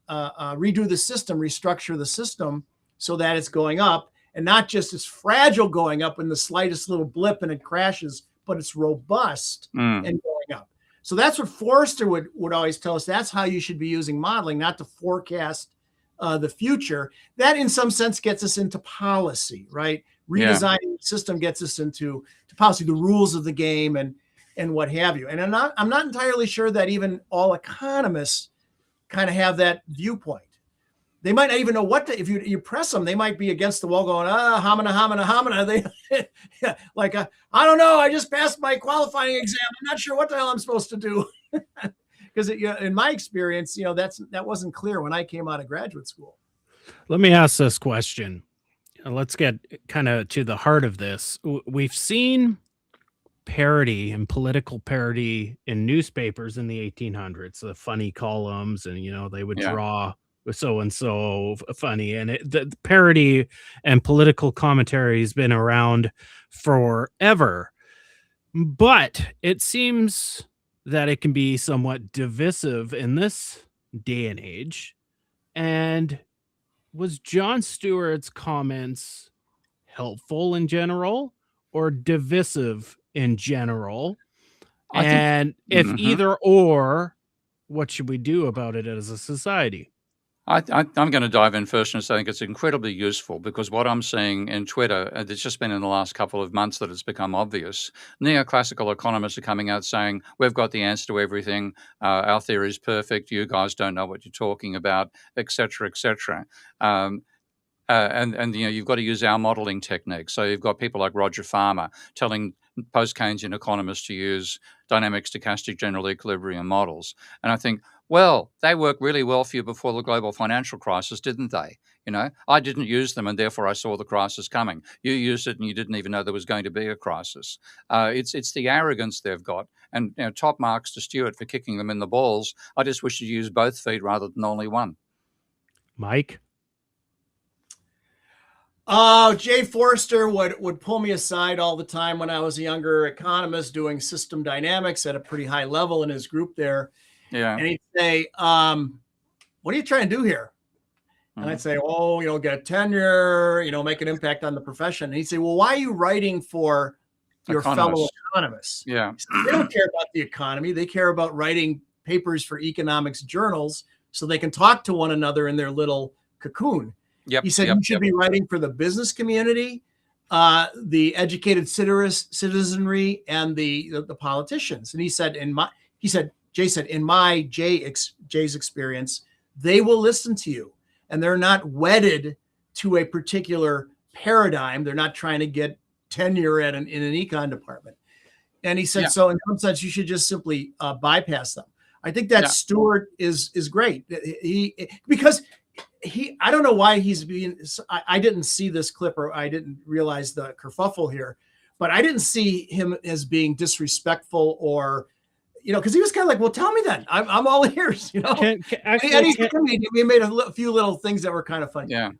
the system, restructure the system so that it's going up, and not just it's fragile going up in the slightest little blip and it crashes, but it's robust and going up. So that's what Forrester would always tell us. That's how you should be using modeling, not to forecast the future. That in some sense gets us into policy, right? Redesigning the system gets us into policy, the rules of the game and what have you. And I'm not entirely sure that even all economists kind of have that viewpoint. They might not even know what to, if you press them, they might be against the wall going, homina, homina, homina. They like, I don't know. I just passed my qualifying exam. I'm not sure what the hell I'm supposed to do. Because in my experience, that wasn't clear when I came out of graduate school. Let me ask this question. Let's get kind of to the heart of this. We've seen parody and political parody in newspapers in the 1800s, the funny columns, and they would draw so and so funny, and the parody and political commentary has been around forever. But it seems that it can be somewhat divisive in this day and age. And was Jon Stewart's comments helpful in general or divisive in general? And if either or, what should we do about it as a society? I'm going to dive in first and say I think it's incredibly useful, because what I'm seeing in Twitter, and it's just been in the last couple of months that it's become obvious, neoclassical economists are coming out saying, we've got the answer to everything, our theory is perfect, you guys don't know what you're talking about, et cetera, et cetera. And you've got to use our modeling techniques. So you've got people like Roger Farmer telling post-Keynesian economists to use dynamic stochastic general equilibrium models. And I think, well, they worked really well for you before the global financial crisis, didn't they? I didn't use them, and therefore I saw the crisis coming. You used it, and you didn't even know there was going to be a crisis. It's the arrogance they've got. And top marks to Stewart for kicking them in the balls. I just wish you'd use both feet rather than only one. Mike? Jay Forrester would pull me aside all the time when I was a younger economist doing system dynamics at a pretty high level in his group there. Yeah. And he'd say, what are you trying to do here? And I'd say, get tenure, make an impact on the profession. And he'd say, well, why are you writing for your fellow economists? Yeah. They don't care about the economy. They care about writing papers for economics journals so they can talk to one another in their little cocoon. He said, you should be writing for the business community, the educated citizenry, and the politicians. And he said, Jay said, in my Jay's experience, they will listen to you, and they're not wedded to a particular paradigm. They're not trying to get tenure in an econ department. And he said, so in some sense, you should just simply bypass them. I think that Stewart is great. Because I don't know why he's being, I didn't see this clip, or I didn't realize the kerfuffle here, but I didn't see him as being disrespectful or, because he was kind of like, well, tell me then. I'm all ears, we made a few little things that were kind of funny. Yeah.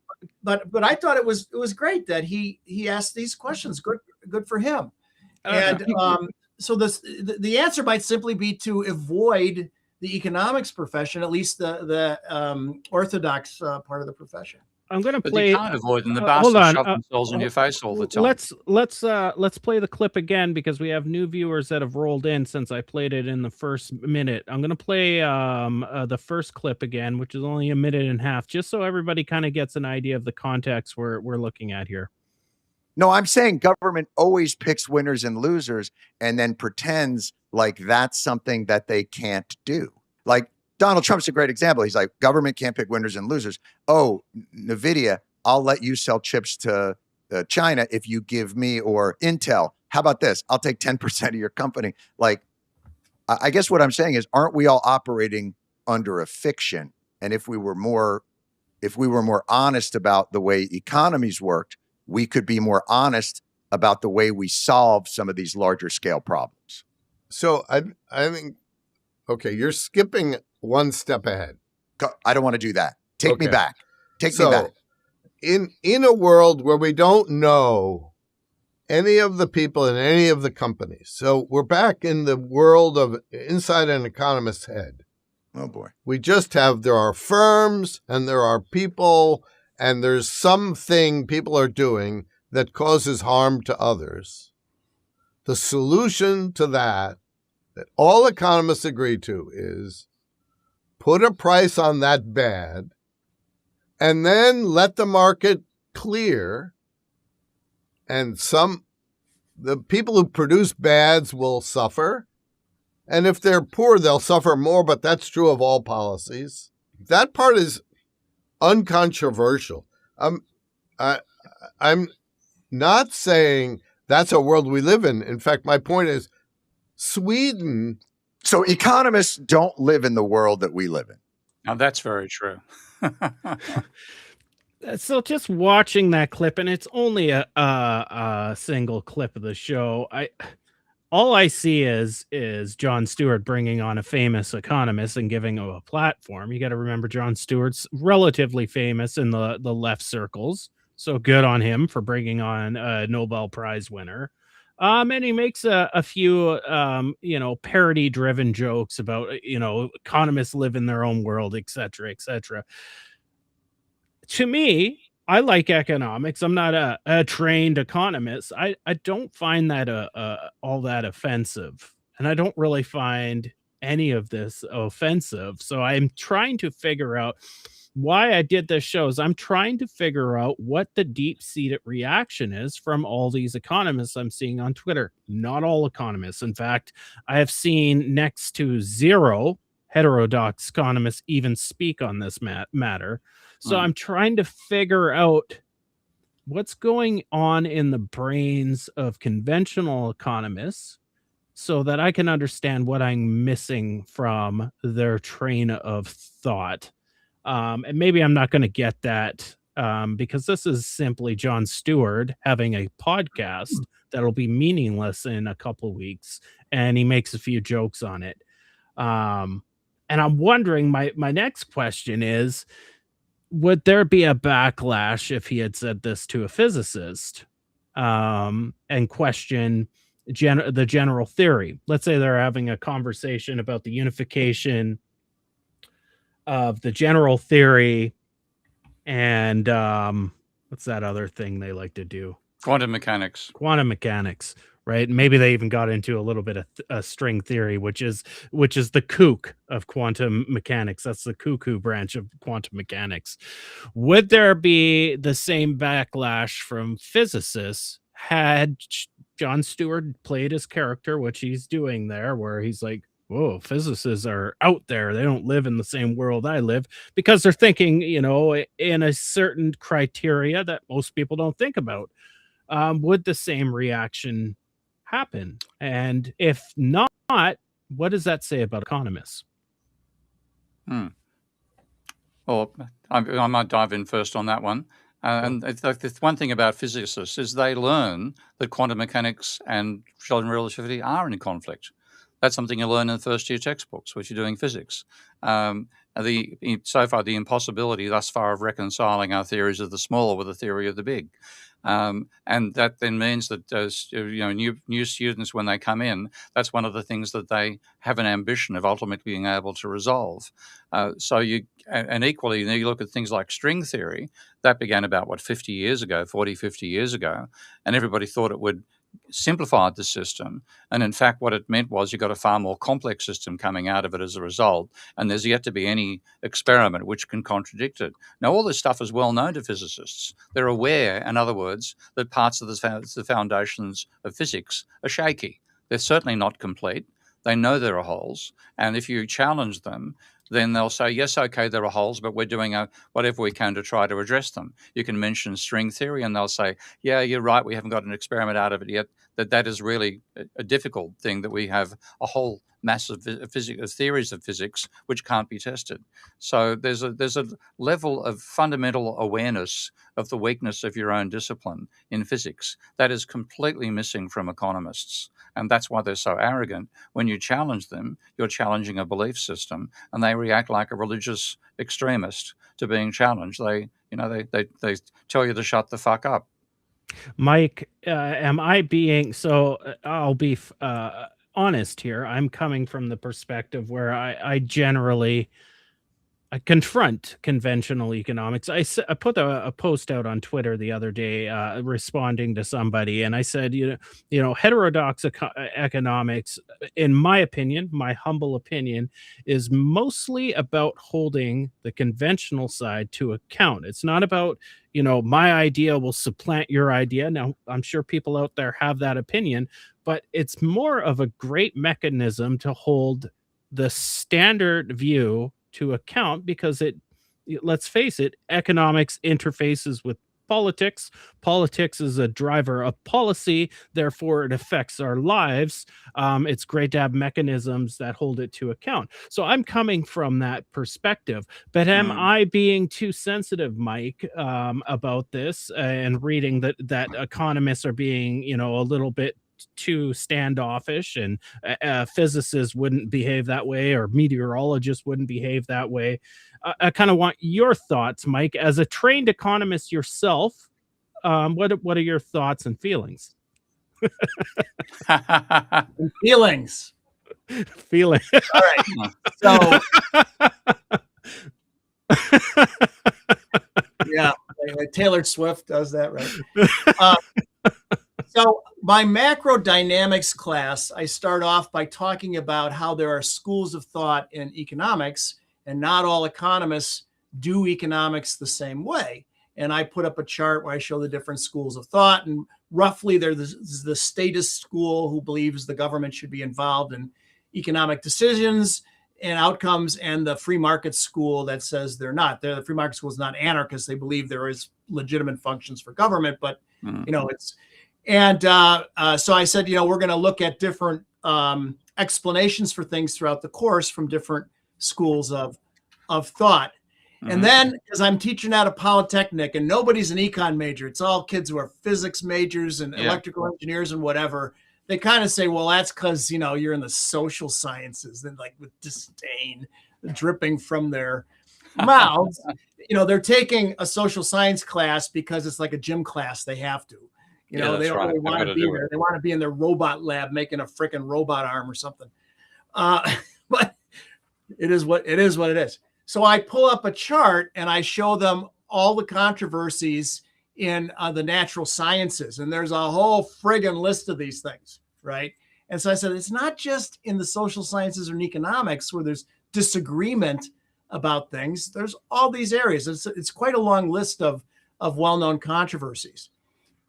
but I thought it was great that he asked these questions. Good for him. And so the answer might simply be to avoid the economics profession, at least the orthodox part of the profession. I'm going to But play. you can't avoid them. The hold bastards on. shove themselves in your face all the time. Let's play the clip again because we have new viewers that have rolled in since I played it in the first minute. I'm going to play the first clip again, which is only a minute and a half, just so everybody kind of gets an idea of the context we're looking at here. No, I'm saying government always picks winners and losers and then pretends like that's something that they can't do. Like Donald Trump's a great example. He's like, government can't pick winners and losers. Oh, NVIDIA, I'll let you sell chips to China if you give me, or Intel, how about this? I'll take 10% of your company. Like, I guess what I'm saying is, aren't we all operating under a fiction? And if we were more honest about the way economies worked, we could be more honest about the way we solve some of these larger scale problems. So I think, okay, you're skipping one step ahead. I don't want to do that. Take me back. Take me back. In a world where we don't know any of the people in any of the companies, so we're back in the world of inside an economist's head. Oh boy. We just have, there are firms and there are people and there's something people are doing that causes harm to others. The solution to that all economists agree to is put a price on that bad and then let the market clear, and the people who produce bads will suffer. And if they're poor, they'll suffer more, but that's true of all policies. That part is uncontroversial. I'm not saying that's a world we live in. In fact, my point is Sweden. So economists don't live in the world that we live in. Now, that's very true. So just watching that clip, and it's only a single clip of the show, all I see is Jon Stewart bringing on a famous economist and giving him a platform. You got to remember Jon Stewart's relatively famous in the left circles, so good on him for bringing on a Nobel Prize winner. And he makes a few parody-driven jokes about economists live in their own world, et cetera, et cetera. To me, I like economics. I'm not a trained economist. I don't find that all that offensive, and I don't really find any of this offensive. So I'm trying to figure out why I did this show. Is I'm trying to figure out what the deep-seated reaction is from all these economists I'm seeing on Twitter. Not all economists. In fact, I have seen next to zero heterodox economists even speak on this matter. So I'm trying to figure out what's going on in the brains of conventional economists so that I can understand what I'm missing from their train of thought. And maybe I'm not going to get that because this is simply Jon Stewart having a podcast that'll be meaningless in a couple weeks, and he makes a few jokes on it. And I'm wondering, my next question is, would there be a backlash if he had said this to a physicist and question the general theory? Let's say they're having a conversation about the unification of the general theory and what's that other thing they like to do? Quantum mechanics. Quantum mechanics, right? Maybe they even got into a little bit of string theory, which is the kook of quantum mechanics. That's the cuckoo branch of quantum mechanics. Would there be the same backlash from physicists had Jon Stewart played his character, which he's doing there, where he's like, whoa, physicists are out there. They don't live in the same world I live, because they're thinking, in a certain criteria that most people don't think about. Would the same reaction happen? And if not, what does that say about economists? Well, I might dive in first on that one. And the one thing about physicists is they learn that quantum mechanics and general relativity are in conflict. That's something you learn in the first year textbooks, which you're doing physics. And so far the impossibility thus far of reconciling our theories of the small with the theory of the big. And that then means that new students, when they come in, that's one of the things that they have an ambition of ultimately being able to resolve. And equally, you look at things like string theory, that began about 50 years ago, 50 years ago, and everybody thought it would simplify the system. And in fact, what it meant was you got a far more complex system coming out of it as a result. And there's yet to be any experiment which can contradict it. Now, all this stuff is well known to physicists. They're aware, in other words, that parts of the foundations of physics are shaky. They're certainly not complete. They know there are holes. And if you challenge them, then they'll say, yes, okay, there are holes, but we're doing whatever we can to try to address them. You can mention string theory, and they'll say, yeah, you're right, we haven't got an experiment out of it yet. That is really a difficult thing, that we have a whole mass of theories of physics which can't be tested. So there's a level of fundamental awareness of the weakness of your own discipline in physics that is completely missing from economists. And that's why they're so arrogant. When you challenge them, you're challenging a belief system, and they react like a religious extremist to being challenged. They tell you to shut the fuck up. Mike, am I being so? I'll be honest here. I'm coming from the perspective where I generally confront conventional economics. I put a post out on Twitter the other day, responding to somebody, and I said, heterodox economics, in my opinion, my humble opinion, is mostly about holding the conventional side to account. It's not about, my idea will supplant your idea. Now, I'm sure people out there have that opinion, but it's more of a great mechanism to hold the standard view to account, because let's face it, economics interfaces with politics. Politics is a driver of policy, therefore it affects our lives. It's great to have mechanisms that hold it to account. So I'm coming from that perspective, but am I being too sensitive, Mike, about this, and reading that economists are being, a little bit too standoffish, and physicists wouldn't behave that way, or meteorologists wouldn't behave that way? I kind of want your thoughts, Mike, as a trained economist yourself. What are your thoughts and feelings? Feelings. All right. So, yeah, Taylor Swift does that, right? So my macro dynamics class, I start off by talking about how there are schools of thought in economics, and not all economists do economics the same way. And I put up a chart where I show the different schools of thought, and roughly there's the statist school, who believes the government should be involved in economic decisions and outcomes, and the free market school that says they're not. The free market school is not anarchist. They believe there is legitimate functions for government, but it's. And so I said, we're going to look at different explanations for things throughout the course from different schools of thought. And then, because I'm teaching at a polytechnic and nobody's an econ major, it's all kids who are physics majors and electrical engineers and whatever, they kind of say, well, that's because, you're in the social sciences, then, like, with disdain dripping from their mouths. They're taking a social science class because it's like a gym class. They have to. They don't really want to be there. They want to be in their robot lab making a freaking robot arm or something. But it is what it is. So I pull up a chart and I show them all the controversies in the natural sciences. And there's a whole friggin' list of these things, right? And so I said, it's not just in the social sciences or in economics where there's disagreement about things. There's all these areas. It's quite a long list of well-known controversies.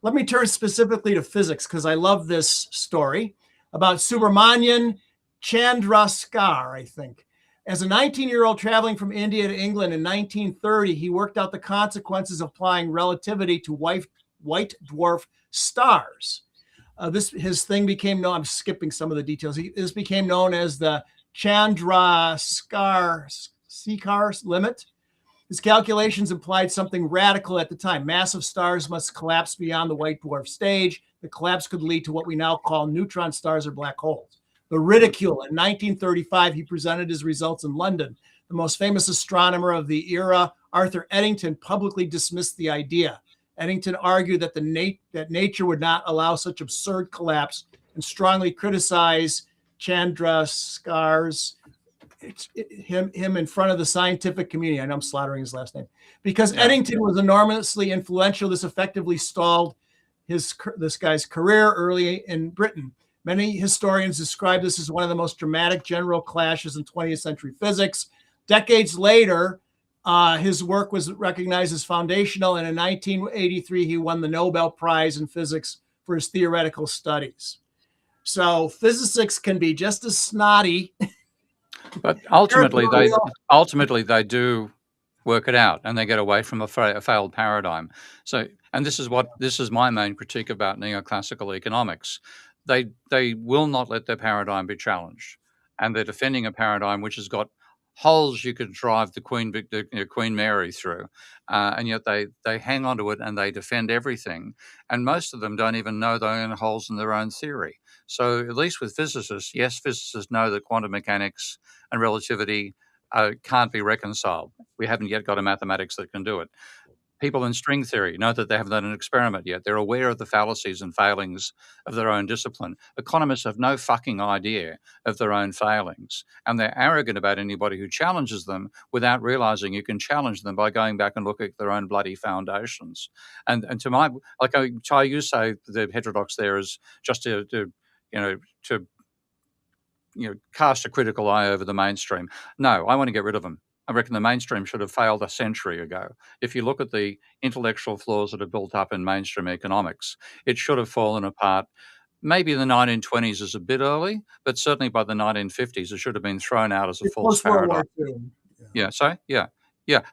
Let me turn specifically to physics, because I love this story about Subramanian Chandrasekhar, I think. As a 19-year-old traveling from India to England in 1930, he worked out the consequences of applying relativity to white dwarf stars. His thing became known, I'm skipping some of the details. This became known as the Chandrasekhar limit. His calculations implied something radical at the time. Massive stars must collapse beyond the white dwarf stage. The collapse could lead to what we now call neutron stars or black holes. The ridicule. In 1935, he presented his results in London. the most famous astronomer of the era, Arthur Eddington, publicly dismissed the idea. Eddington argued that that nature would not allow such absurd collapse and strongly criticized Chandrasekhar's him in front of the scientific community. I know I'm slaughtering his last name. Because Eddington was enormously influential, this effectively stalled this guy's career early in Britain. Many historians describe this as one of the most dramatic general clashes in 20th century physics. Decades later, his work was recognized as foundational, and in 1983, he won the Nobel Prize in Physics for his theoretical studies. So physicists can be just as snotty. But ultimately, they do work it out, and they get away from a failed paradigm. So, and this is my main critique about neoclassical economics. They will not let their paradigm be challenged, and they're defending a paradigm which has got holes you could drive the Queen Mary through, and yet they hang on to it and they defend everything. And most of them don't even know their own holes in their own theory. So at least with physicists, yes, physicists know that quantum mechanics and relativity can't be reconciled. We haven't yet got a mathematics that can do it. People in string theory know that they haven't done an experiment yet. They're aware of the fallacies and failings of their own discipline. Economists have no fucking idea of their own failings, and they're arrogant about anybody who challenges them without realizing you can challenge them by going back and look at their own bloody foundations. And to my, like Ty, you say the heterodox there is just to cast a critical eye over the mainstream. No, I want to get rid of them. I reckon the mainstream should have failed a century ago. If you look at the intellectual flaws that are built up in mainstream economics, it should have fallen apart. Maybe the 1920s is a bit early, but certainly by the 1950s, it should have been thrown out as a false paradigm.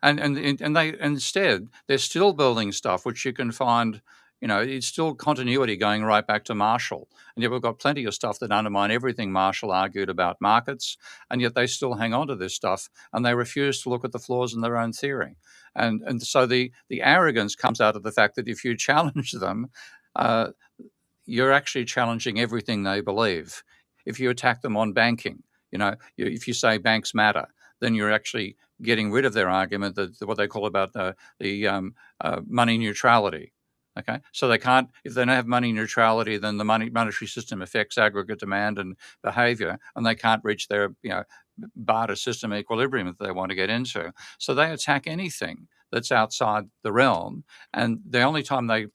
And they instead they're still building stuff which you can find. It's still continuity going right back to Marshall. And yet we've got plenty of stuff that undermine everything Marshall argued about markets, and yet they still hang on to this stuff, and they refuse to look at the flaws in their own theory. And so the arrogance comes out of the fact that if you challenge them, you're actually challenging everything they believe. If you attack them on banking, if you say banks matter, then you're actually getting rid of their argument that what they call about the money neutrality. Okay, so they can't, if they don't have money neutrality, then the monetary system affects aggregate demand and behavior, and they can't reach their, barter system equilibrium that they want to get into. So they attack anything that's outside the realm, and the only time they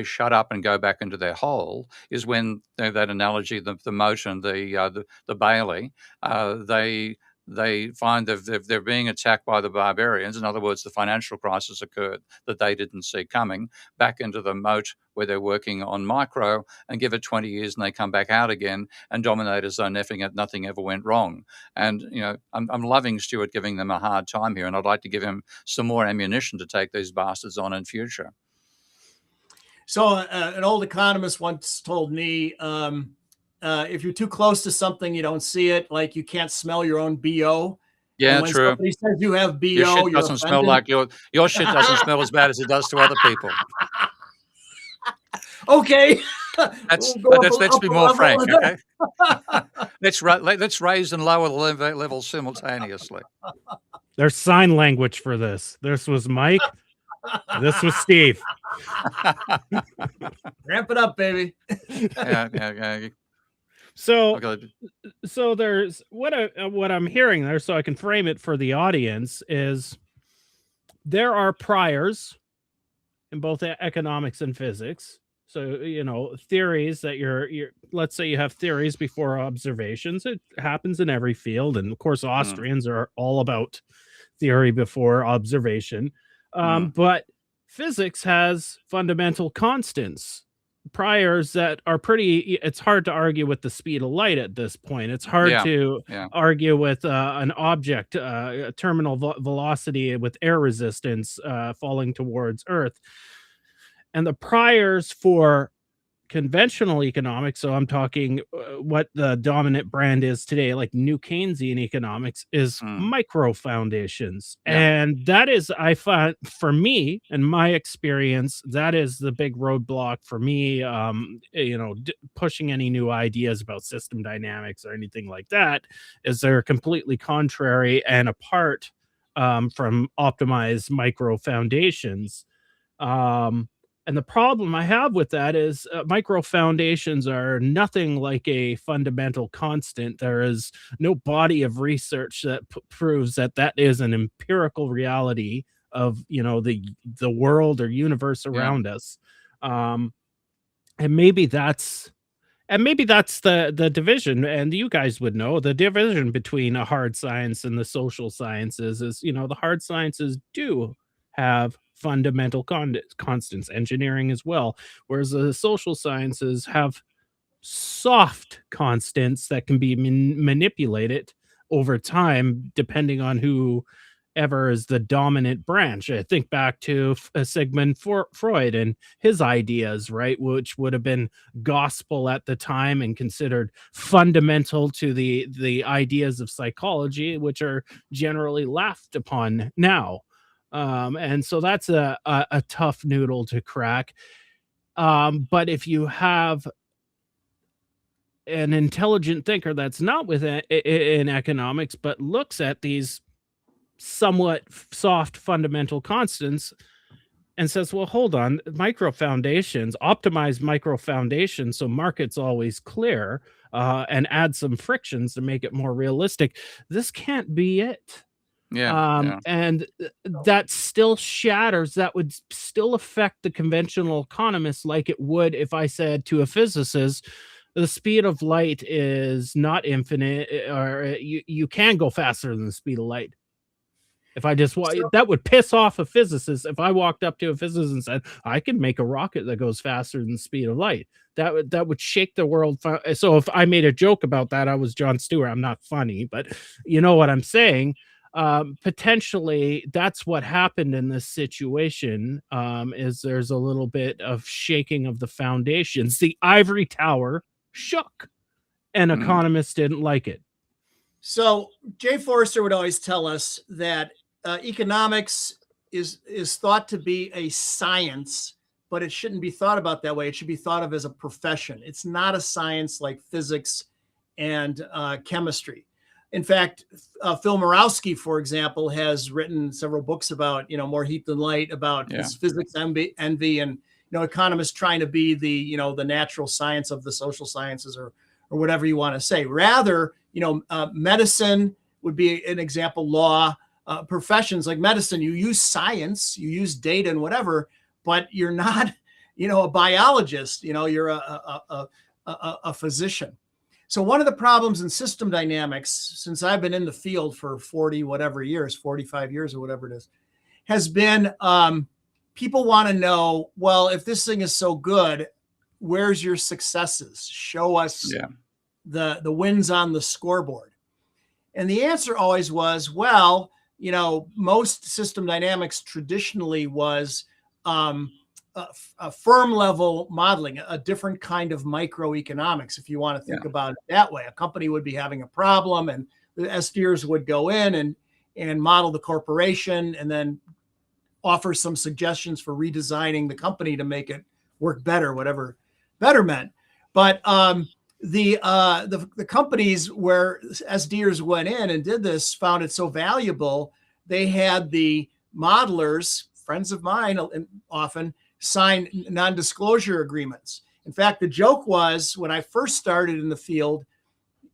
shut up and go back into their hole is when that analogy, the moat and the Bailey, they find that they're being attacked by the barbarians. In other words, the financial crisis occurred that they didn't see coming, back into the moat where they're working on micro, and give it 20 years and they come back out again and dominate as though nothing ever went wrong. And, I'm loving Stuart giving them a hard time here, and I'd like to give him some more ammunition to take these bastards on in future. So an old economist once told me, if you're too close to something, you don't see it. Like you can't smell your own BO. Yeah, when true. Somebody says you have BO, your shit doesn't smell like your shit doesn't smell as bad as it does to other people. Okay. Let's be more frank. Okay. let's raise and lower the levels simultaneously. There's sign language for this. This was Mike. This was Steve. Ramp it up, baby. Yeah. So there's what I'm hearing there, so I can frame it for the audience, is there are priors in both economics and physics. So, theories that you're let's say you have theories before observations. It happens in every field. And of course, Austrians are all about theory before observation. But physics has fundamental constants, priors that are it's hard to argue with the speed of light at this point. It's hard to argue with an object, terminal velocity with air resistance falling towards Earth. And the priors for conventional economics, so I'm talking what the dominant brand is today, like new Keynesian economics, is micro foundations. Yeah. And that is, I find, for me, in my experience, that is the big roadblock for me, pushing any new ideas about system dynamics or anything like that, is they're completely contrary and apart from optimized micro foundations. And the problem I have with that is micro foundations are nothing like a fundamental constant. There is no body of research that proves that that is an empirical reality of, the world or universe around us. And maybe that's the division, and you guys would know the division between a hard science and the social sciences is, the hard sciences do have fundamental constants, engineering as well, whereas the social sciences have soft constants that can be manipulated over time depending on whoever is the dominant branch. I think back to Sigmund Freud and his ideas, right, which would have been gospel at the time and considered fundamental to the ideas of psychology, which are generally laughed upon now. And so that's a tough noodle to crack. But if you have an intelligent thinker that's not within in economics, but looks at these somewhat soft fundamental constants and says, well, hold on, micro foundations, optimize micro foundations so markets always clear, and add some frictions to make it more realistic. This can't be it. And that still shatters, that would still affect the conventional economists like it would if I said to a physicist, the speed of light is not infinite, or you can go faster than the speed of light. If I just that would piss off a physicist. If I walked up to a physicist and said, I can make a rocket that goes faster than the speed of light, that would shake the world. So if I made a joke about that, I was Jon Stewart. I'm not funny, but you know what I'm saying. Potentially that's what happened in this situation, is there's a little bit of shaking of the foundations. The ivory tower shook and economists didn't like it. So Jay Forrester would always tell us that economics is thought to be a science, but it shouldn't be thought about that way. It should be thought of as a profession. It's not a science like physics and chemistry. In fact, Phil Murawski, for example, has written several books about, More Heat Than Light, about his physics envy and, economists trying to be the, the natural science of the social sciences, or whatever you want to say. Rather, medicine would be an example, law, professions like medicine, you use science, you use data and whatever, but you're not, a biologist, you're a physician. So one of the problems in system dynamics, since I've been in the field for 40 whatever years, 45 years or whatever it is, has been people want to know, well, if this thing is so good, where's your successes? Show us the wins on the scoreboard. And the answer always was, well, most system dynamics traditionally was a firm level modeling, a different kind of microeconomics, if you want to think about it that way. A company would be having a problem, and the SDers would go in and model the corporation and then offer some suggestions for redesigning the company to make it work better, whatever better meant. But the companies where SDers went in and did this found it so valuable, they had the modelers, friends of mine often, sign non-disclosure agreements. In fact, the joke was, when I first started in the field,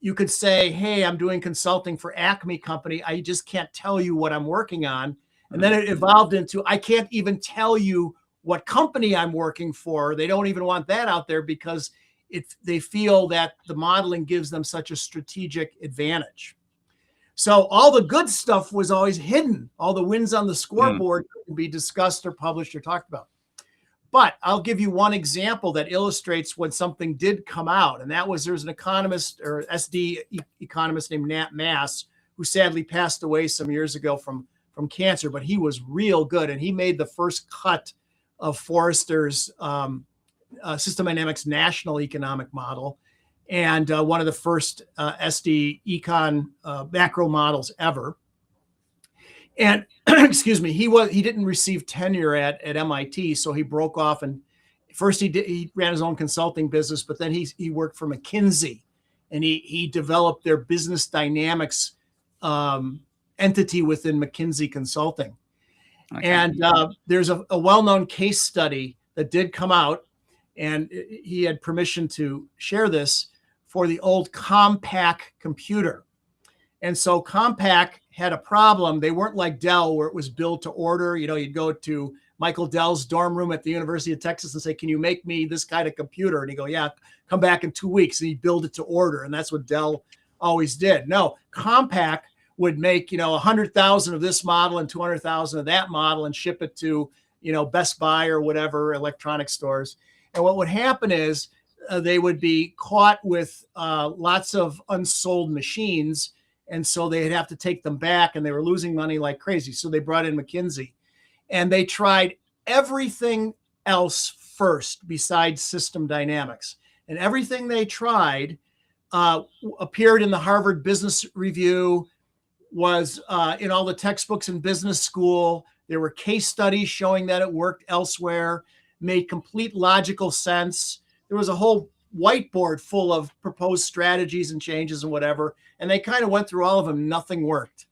you could say, hey, I'm doing consulting for Acme Company. I just can't tell you what I'm working on. And then it evolved into, I can't even tell you what company I'm working for. They don't even want that out there because they feel that the modeling gives them such a strategic advantage. So all the good stuff was always hidden. All the wins on the scoreboard couldn't be discussed or published or talked about. But I'll give you one example that illustrates when something did come out. And that was, there's an economist or SD economist named Nat Mass, who sadly passed away some years ago from cancer, but he was real good. And he made the first cut of Forrester's System Dynamics National Economic Model, and one of the first SD econ macro models ever. And excuse me, he didn't receive tenure at MIT, so he broke off, and first he ran his own consulting business, but then he worked for McKinsey, and he developed their business dynamics entity within McKinsey Consulting. Okay. And there's a well-known case study that did come out, and he had permission to share this, for the old Compaq computer. And so Compaq had a problem. They weren't like Dell, where it was built to order. You know, you'd go to Michael Dell's dorm room at the University of Texas and say, can you make me this kind of computer? And he'd go, yeah, come back in 2 weeks. And he'd build it to order. And that's what Dell always did. No, Compaq would make, 100,000 of this model and 200,000 of that model and ship it to, Best Buy or whatever electronic stores. And what would happen is they would be caught with lots of unsold machines. And so they'd have to take them back, and they were losing money like crazy. So they brought in McKinsey, and they tried everything else first besides system dynamics. And everything they tried appeared in the Harvard Business Review, was in all the textbooks in business school. There were case studies showing that it worked elsewhere, made complete logical sense. There was a whole whiteboard full of proposed strategies and changes and whatever. And they kind of went through all of them. Nothing worked.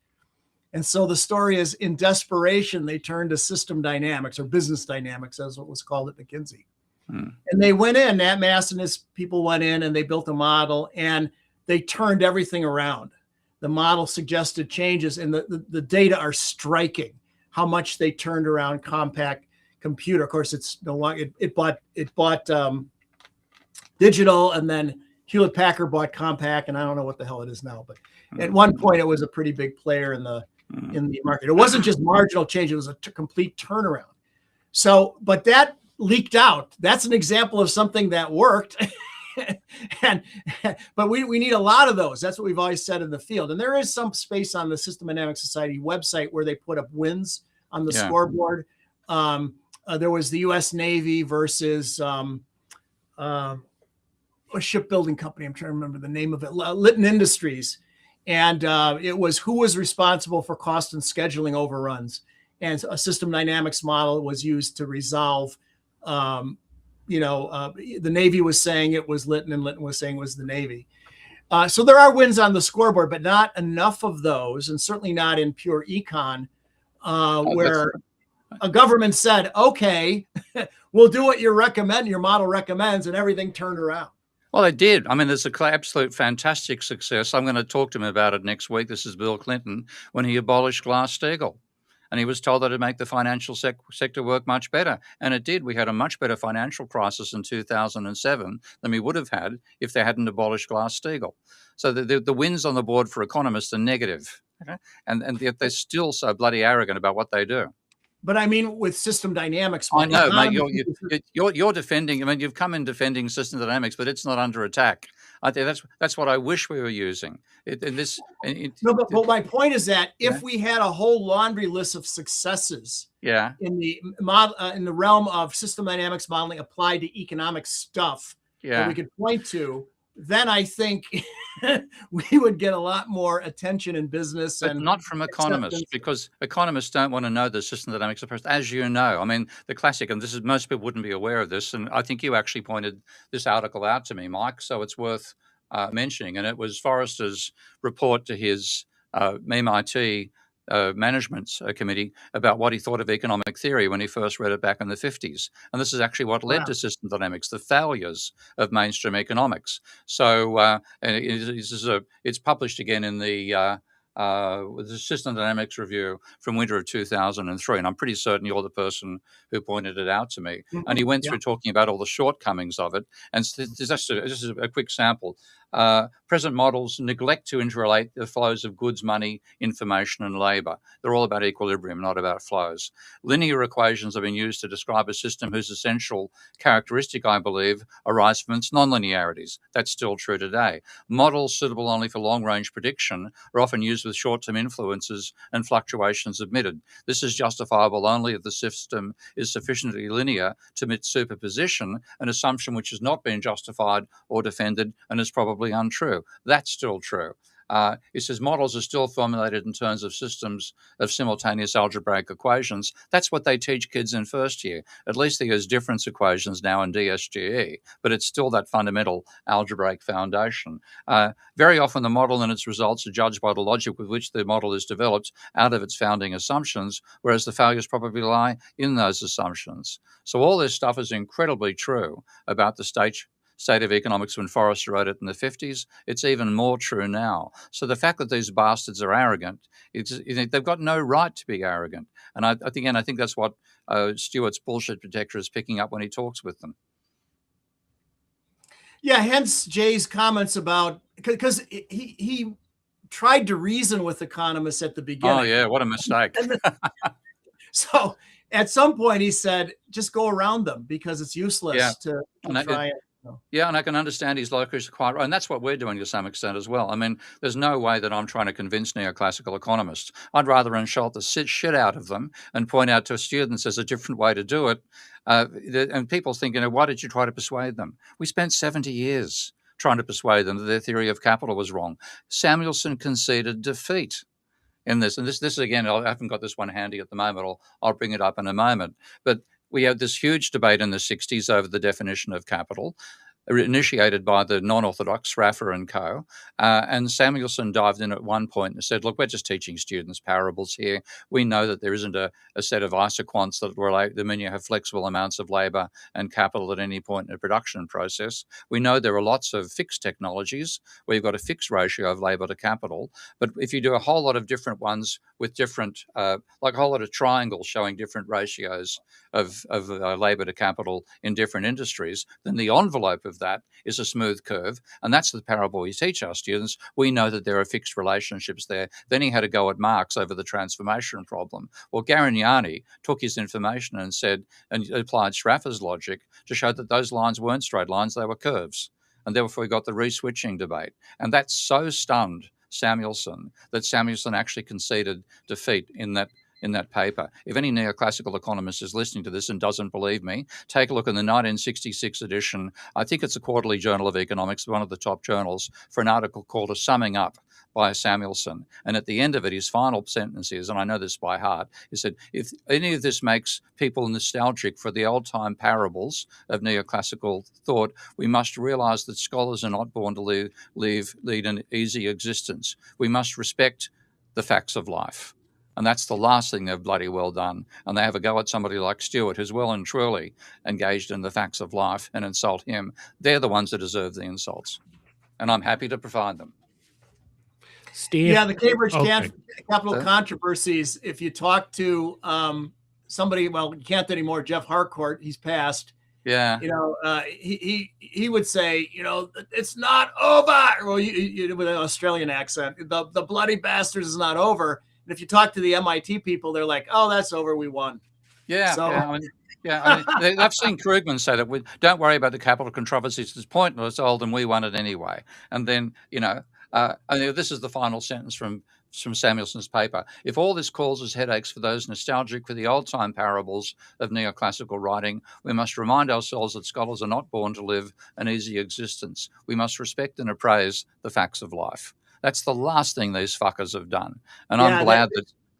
And so the story is, in desperation, they turned to system dynamics, or business dynamics, as what was called at McKinsey. And they went in, Nat Mass and his people went in, and they built a model, and they turned everything around. The model suggested changes, and the data are striking, how much they turned around Compaq computer. Of course, it's no longer, it bought Digital, and then Hewlett Packard bought Compaq, and I don't know what the hell it is now, but at one point it was a pretty big player in the market. It wasn't just marginal change, it was a complete turnaround. So, but that leaked out. That's an example of something that worked. But we need a lot of those. That's what we've always said in the field. And there is some space on the System Dynamics Society website where they put up wins on the scoreboard. There was the U.S. Navy versus a shipbuilding company. I'm trying to remember the name of it. Litton Industries. And it was who was responsible for cost and scheduling overruns. And a system dynamics model was used to resolve, the Navy was saying it was Litton, and Litton was saying it was the Navy. So there are wins on the scoreboard, but not enough of those, and certainly not in pure econ, where a government said, okay, we'll do what your model recommends, and everything turned around. Well, they did. I mean, there's an absolute fantastic success. I'm going to talk to him about it next week. This is Bill Clinton, when he abolished Glass-Steagall. And he was told that it'd make the financial sector work much better. And it did. We had a much better financial crisis in 2007 than we would have had if they hadn't abolished Glass-Steagall. So the wins on the board for economists are negative. Okay? And yet they're still so bloody arrogant about what they do. But I mean, with system dynamics, I know, mate, you're defending. I mean, you've come in defending system dynamics, but it's not under attack. I think that's what I wish we were using. But my point is that if we had a whole laundry list of successes, in the model, in the realm of system dynamics modeling applied to economic stuff, that we could point to, then I think we would get a lot more attention in business. But and not from economists, because economists don't want to know the system dynamics approach, as you know. I mean, the classic, and this is, most people wouldn't be aware of this, and I think you actually pointed this article out to me, Mike, so it's worth mentioning. And it was Forrester's report to his MIT management committee about what he thought of economic theory when he first read it back in the 50s. And this is actually what led to system dynamics, the failures of mainstream economics. So it's published again in the System Dynamics Review from winter of 2003. And I'm pretty certain you're the person who pointed it out to me. And he went through talking about all the shortcomings of it. And just a quick sample. Present models neglect to interrelate the flows of goods, money, information, and labour. They're all about equilibrium, not about flows. Linear equations have been used to describe a system whose essential characteristic, I believe, arise from its nonlinearities. That's still true today. Models suitable only for long-range prediction are often used with short-term influences and fluctuations admitted. This is justifiable only if the system is sufficiently linear to admit superposition, an assumption which has not been justified or defended and is probably untrue. That's still true. It says models are still formulated in terms of systems of simultaneous algebraic equations. That's what they teach kids in first year. At least they use difference equations now in DSGE, but it's still that fundamental algebraic foundation. Very often the model and its results are judged by the logic with which the model is developed out of its founding assumptions, whereas the failures probably lie in those assumptions. So all this stuff is incredibly true about the state of economics when Forrester wrote it in the 50s. It's even more true now. So the fact that these bastards are arrogant, they've got no right to be arrogant. And I think that's what Stewart's bullshit detector is picking up when he talks with them. Yeah, hence Jay's comments about, because he tried to reason with economists at the beginning. Oh, yeah, what a mistake. So at some point he said, just go around them because it's useless to try it. Yeah, and I can understand his locus quite right. And that's what we're doing to some extent as well. I mean, there's no way that I'm trying to convince neoclassical economists. I'd rather insult the shit out of them and point out to students there's a different way to do it. And people think, why did you try to persuade them? We spent 70 years trying to persuade them that their theory of capital was wrong. Samuelson conceded defeat in this. And this again, I haven't got this one handy at the moment. I'll bring it up in a moment. But we had this huge debate in the 60s over the definition of capital, initiated by the non-orthodox Raffer and co. And Samuelson dived in at one point and said, look, we're just teaching students parables here. We know that there isn't a set of isoquants that mean you have flexible amounts of labour and capital at any point in a production process. We know there are lots of fixed technologies where you've got a fixed ratio of labour to capital. But if you do a whole lot of different ones with different, like a whole lot of triangles showing different ratios of labour to capital in different industries, then the envelope of that is a smooth curve. And that's the parable we teach our students. We know that there are fixed relationships there. Then he had a go at Marx over the transformation problem. Well, Garignani took his information and applied Schraffer's logic to show that those lines weren't straight lines, they were curves. And therefore we got the re-switching debate. And that so stunned Samuelson that Samuelson actually conceded defeat in that paper. If any neoclassical economist is listening to this and doesn't believe me, take a look in the 1966 edition. I think it's a Quarterly Journal of Economics, one of the top journals, for an article called A Summing Up by Samuelson. And at the end of it, his final sentence is, and I know this by heart, he said, if any of this makes people nostalgic for the old-time parables of neoclassical thought, we must realize that scholars are not born to lead an easy existence. We must respect the facts of life. And that's the last thing they've bloody well done. And they have a go at somebody like Stewart, who's well and truly engaged in the facts of life, and insult him. They're the ones that deserve the insults. And I'm happy to provide them. Steve? Yeah, the Cambridge capital controversies, if you talk to somebody, well, you can't anymore, Jeff Harcourt, he's passed. Yeah. He would say, it's not over. Well, with an Australian accent, the bloody bastards is not over. And if you talk to the MIT people, they're like, "Oh, that's over. We won." Yeah, so, I've seen Krugman say that. Don't worry about the capital controversies. It's pointless. Old, and we won it anyway. And then, this is the final sentence from Samuelson's paper. If all this causes headaches for those nostalgic for the old-time parables of neoclassical writing, we must remind ourselves that scholars are not born to live an easy existence. We must respect and appraise the facts of life. That's the last thing these fuckers have done. And I'm glad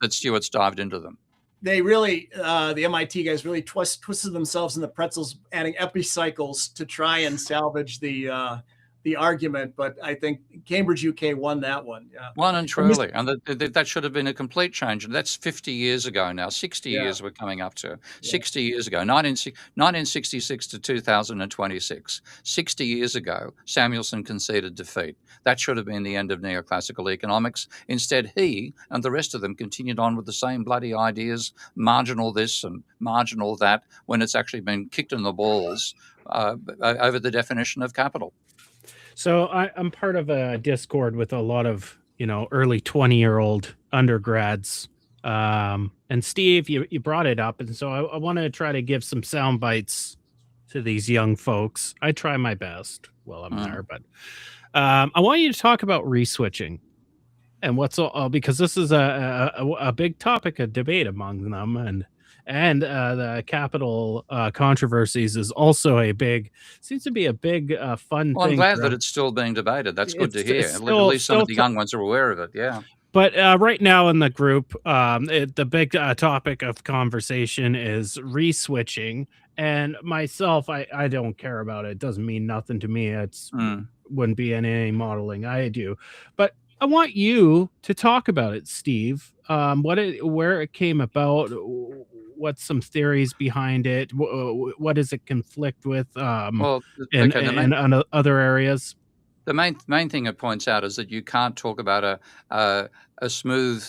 that Stewart's dived into them. They really, the MIT guys really twisted themselves in the pretzels, adding epicycles to try and salvage the argument. But I think Cambridge, UK won that one. Yeah. One and truly. And that should have been a complete change. And that's 50 years ago now. 60 years we're coming up to. 60 years ago. 1966 to 2026. 60 years ago, Samuelson conceded defeat. That should have been the end of neoclassical economics. Instead, he and the rest of them continued on with the same bloody ideas, marginal this and marginal that, when it's actually been kicked in the balls over the definition of capital. So I'm part of a Discord with a lot of, early 20-year-old undergrads. And Steve, you brought it up. And so I want to try to give some sound bites to these young folks. I try my best while I'm there, but I want you to talk about reswitching and what's all, because this is a big topic of debate among them, and the capital controversies is also seems to be a big fun Well, I'm thing glad for that 'em. it's still being debated. That's good to It's hear. At least some of the young ones are aware of it. Yeah. but right now in the group, the big topic of conversation is reswitching. And myself, I don't care about it. It doesn't mean nothing to me. It's Mm. wouldn't be in any modeling I do. But I want you to talk about it, Steve. Where it came about, what's some theories behind it, what does it conflict with, Well, in, okay. other areas? The main thing it points out is that you can't talk about a smooth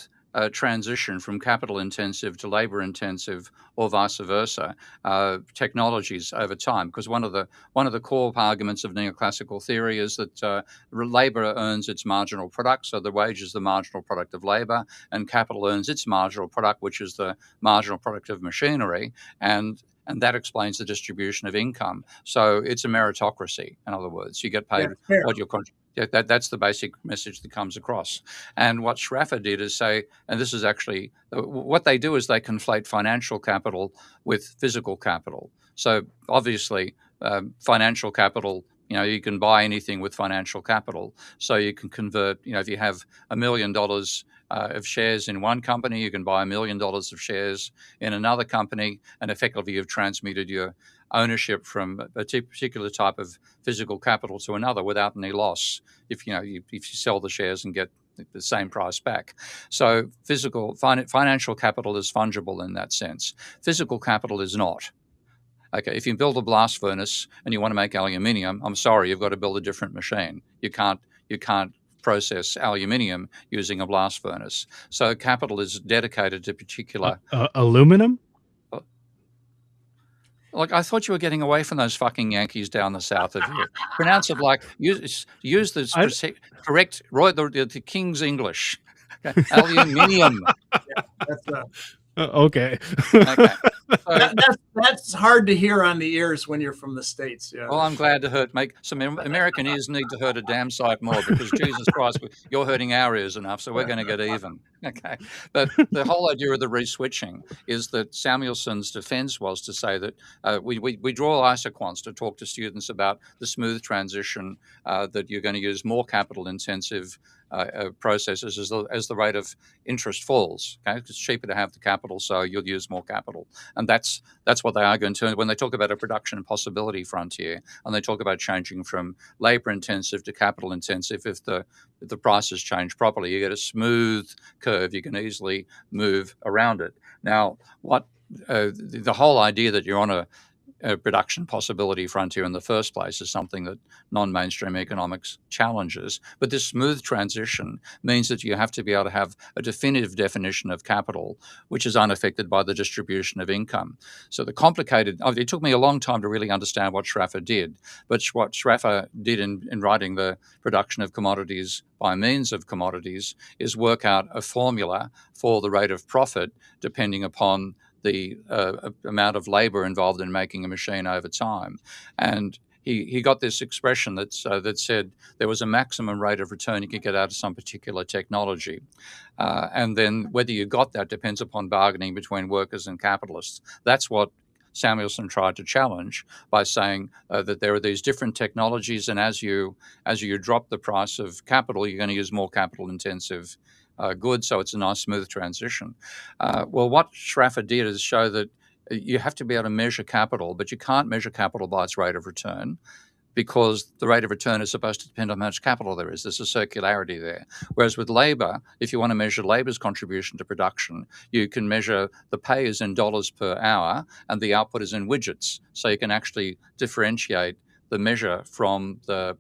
transition from capital intensive to labor intensive or vice versa technologies over time, because one of the core arguments of neoclassical theory is that labor earns its marginal product, so the wage is the marginal product of labor, and capital earns its marginal product, which is the marginal product of machinery, and that explains the distribution of income. So it's a meritocracy. In other words, you get paid what you're that's the basic message that comes across. And what Schraffer did is say, and this is actually what they do is they conflate financial capital with physical capital. So obviously, financial capital, you can buy anything with financial capital. So you can convert, if you have $1 million of shares in one company, you can buy $1 million of shares in another company, and effectively you've transmitted your ownership from a particular type of physical capital to another without any loss if you sell the shares and get the same price back. So financial capital is fungible in that sense. Physical capital is not. Okay, if you build a blast furnace and you want to make aluminium, I'm sorry, you've got to build a different machine. You can't process aluminium using a blast furnace. So capital is dedicated to particular aluminum. Like, I thought you were getting away from those fucking Yankees down the south of you. Pronounce it like use the correct the King's English. Okay. Aluminium. That's okay. Okay. So, that's hard to hear on the ears when you're from the States. Yeah. well, I'm glad to make some American ears need to hurt a damn sight more, because Jesus Christ, you're hurting our ears enough, so we're going to get even. Okay. But the whole idea of the reswitching is that Samuelson's defense was to say that we draw isoquants to talk to students about the smooth transition, that you're going to use more capital intensive processes as the rate of interest falls. Okay, it's cheaper to have the capital, so you'll use more capital, and that's what they argue in terms when they talk about a production possibility frontier, and they talk about changing from labor intensive to capital intensive. If the prices change properly, you get a smooth curve. You can easily move around it. Now, what the whole idea that you're on a production possibility frontier in the first place is something that non-mainstream economics challenges. But this smooth transition means that you have to be able to have a definitive definition of capital, which is unaffected by the distribution of income. So it took me a long time to really understand what Schraffer did, but what Schraffer did in writing the production of commodities by means of commodities is work out a formula for the rate of profit depending upon the amount of labor involved in making a machine over time. And he got this expression that said there was a maximum rate of return you could get out of some particular technology. And then whether you got that depends upon bargaining between workers and capitalists. That's what Samuelson tried to challenge by saying that there are these different technologies, and as you drop the price of capital, you're going to use more capital intensive goods, so it's a nice smooth transition. Well, what Schraffer did is show that you have to be able to measure capital, but you can't measure capital by its rate of return, because the rate of return is supposed to depend on how much capital there is. There's a circularity there. Whereas with labor, if you want to measure labor's contribution to production, you can measure the pay is in dollars per hour and the output is in widgets. So you can actually differentiate the measure from the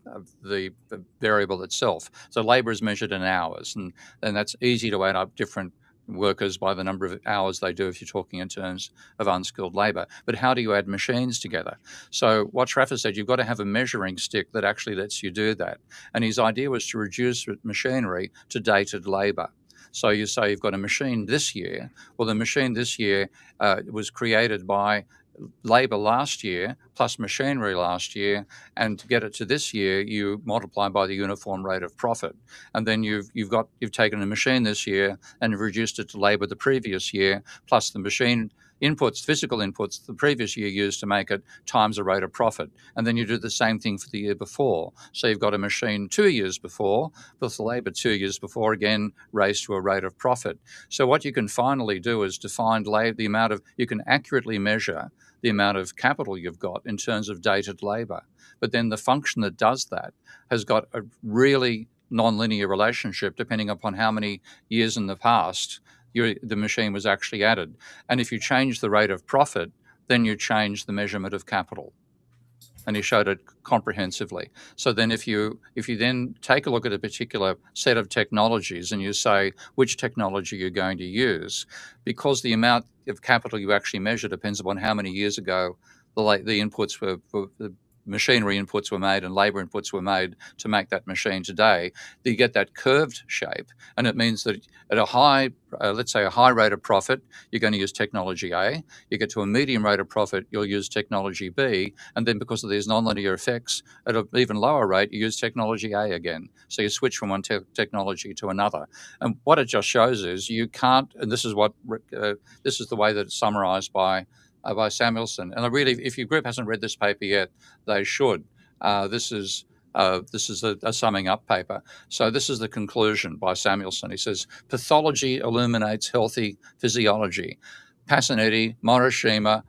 variable itself. So labor is measured in hours, and that's easy to add up different workers by the number of hours they do if you're talking in terms of unskilled labor. But how do you add machines together? So what Schaffer said, you've got to have a measuring stick that actually lets you do that. And his idea was to reduce machinery to dated labor. So you say you've got a machine this year. Well, the machine this year was created by labor last year plus machinery last year, and to get it to this year, you multiply by the uniform rate of profit, and then you've taken a machine this year and reduced it to labor the previous year plus the machine inputs, physical inputs the previous year used to make it, times the rate of profit. And then you do the same thing for the year before. So you've got a machine 2 years before, plus the labor 2 years before, again, raised to a rate of profit. So what you can finally do is define the amount of, you can accurately measure the amount of capital you've got in terms of dated labor. But then the function that does that has got a really nonlinear relationship depending upon how many years in the past the machine was actually added. And if you change the rate of profit, then you change the measurement of capital. And he showed it comprehensively. So then if you then take a look at a particular set of technologies and you say which technology you're going to use, because the amount of capital you actually measure depends upon how many years ago the inputs were the machinery inputs were made and labor inputs were made to make that machine today, you get that curved shape. And it means that at a high, let's say a high rate of profit, you're going to use technology A. You get to a medium rate of profit, you'll use technology B. And then because of these nonlinear effects, at an even lower rate, you use technology A again. So you switch from one technology to another. And what it just shows is you can't, and this is the way that it's summarized by Samuelson. And I really, if your group hasn't read this paper yet, they should. This is a summing up paper. So this is the conclusion by Samuelson. He says, pathology illuminates healthy physiology. Passanetti, Morishima,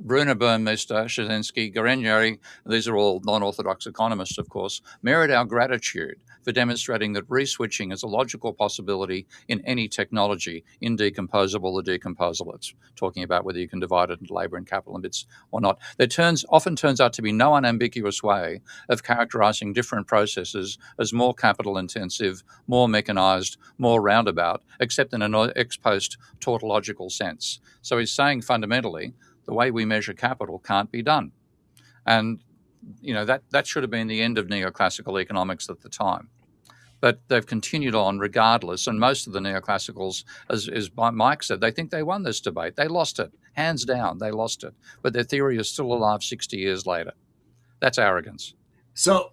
Bruner, Burmeister, Szynski, Garenieri, these are all non-orthodox economists, of course, merit our gratitude for demonstrating that re-switching is a logical possibility in any technology, indecomposable or decomposable. It's talking about whether you can divide it into labour and capital and bits or not. There often turns out to be no unambiguous way of characterising different processes as more capital-intensive, more mechanised, more roundabout, except in an ex-post tautological sense. So he's saying fundamentally, the way we measure capital can't be done. And, that should have been the end of neoclassical economics at the time. But they've continued on regardless. And most of the neoclassicals, as Mike said, they think they won this debate. They lost it. Hands down, they lost it. But their theory is still alive 60 years later. That's arrogance. So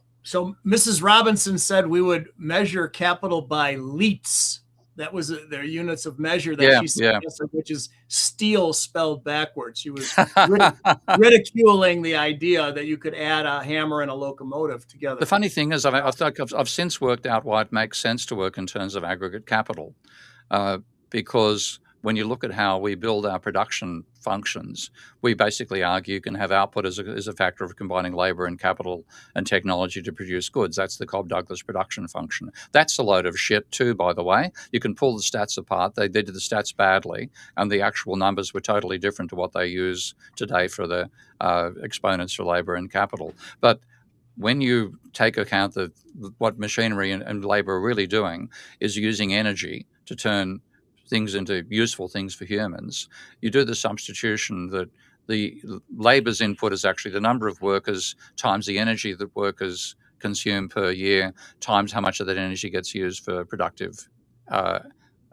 Mrs. Robinson said we would measure capital by litres. That was their units of measure that she suggested, which is steel spelled backwards. She was ridiculing the idea that you could add a hammer and a locomotive together. The funny thing is, I've since worked out why it makes sense to work in terms of aggregate capital, because when you look at how we build our production functions, we basically argue you can have output as a factor of combining labour and capital and technology to produce goods. That's the Cobb-Douglas production function. That's a load of shit too, by the way. You can pull the stats apart. They did the stats badly, and the actual numbers were totally different to what they use today for the exponents for labour and capital. But when you take account that what machinery and labour are really doing is using energy to turn things into useful things for humans, you do the substitution that the labour's input is actually the number of workers times the energy that workers consume per year times how much of that energy gets used for productive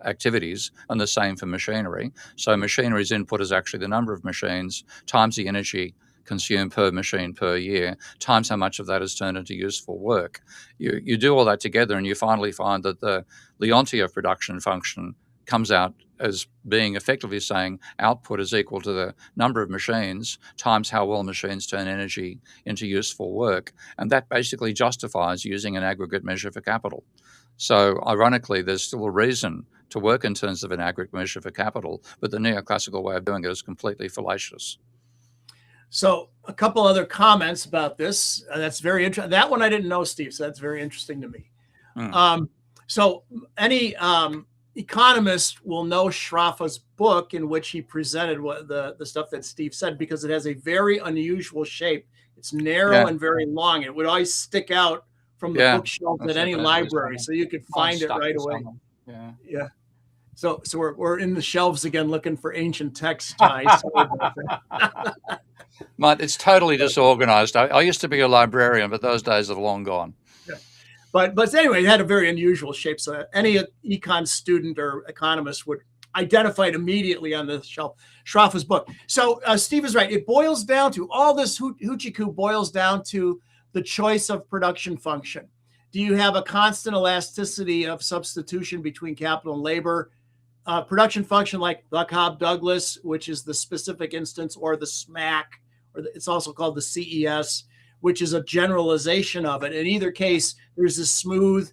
activities, and the same for machinery. So machinery's input is actually the number of machines times the energy consumed per machine per year times how much of that is turned into useful work. You do all that together and you finally find that the Leontief production function comes out as being effectively saying output is equal to the number of machines times how well machines turn energy into useful work. And that basically justifies using an aggregate measure for capital. So ironically, there's still a reason to work in terms of an aggregate measure for capital, but the neoclassical way of doing it is completely fallacious. So a couple other comments about this. That's very interesting. That one I didn't know, Steve, so that's very interesting to me. So any economist will know Schraffer's book, in which he presented what the stuff that Steve said, because it has a very unusual shape. It's narrow and very long. It would always stick out from the bookshelf at any library, so you could find it right away. So we're in the shelves again looking for ancient texts. Sorry about that. Mate, it's totally disorganized. I used to be a librarian, but those days are long gone. But anyway, it had a very unusual shape. So any econ student or economist would identify it immediately on the shelf. Schraffa's book. So Steve is right. It boils down to all this hoochie-coo boils down to the choice of production function. Do you have a constant elasticity of substitution between capital and labor? Production function like Cobb-Douglas, which is the specific instance, or the SMAC, or it's also called the CES, which is a generalization of it. In either case, there's a smooth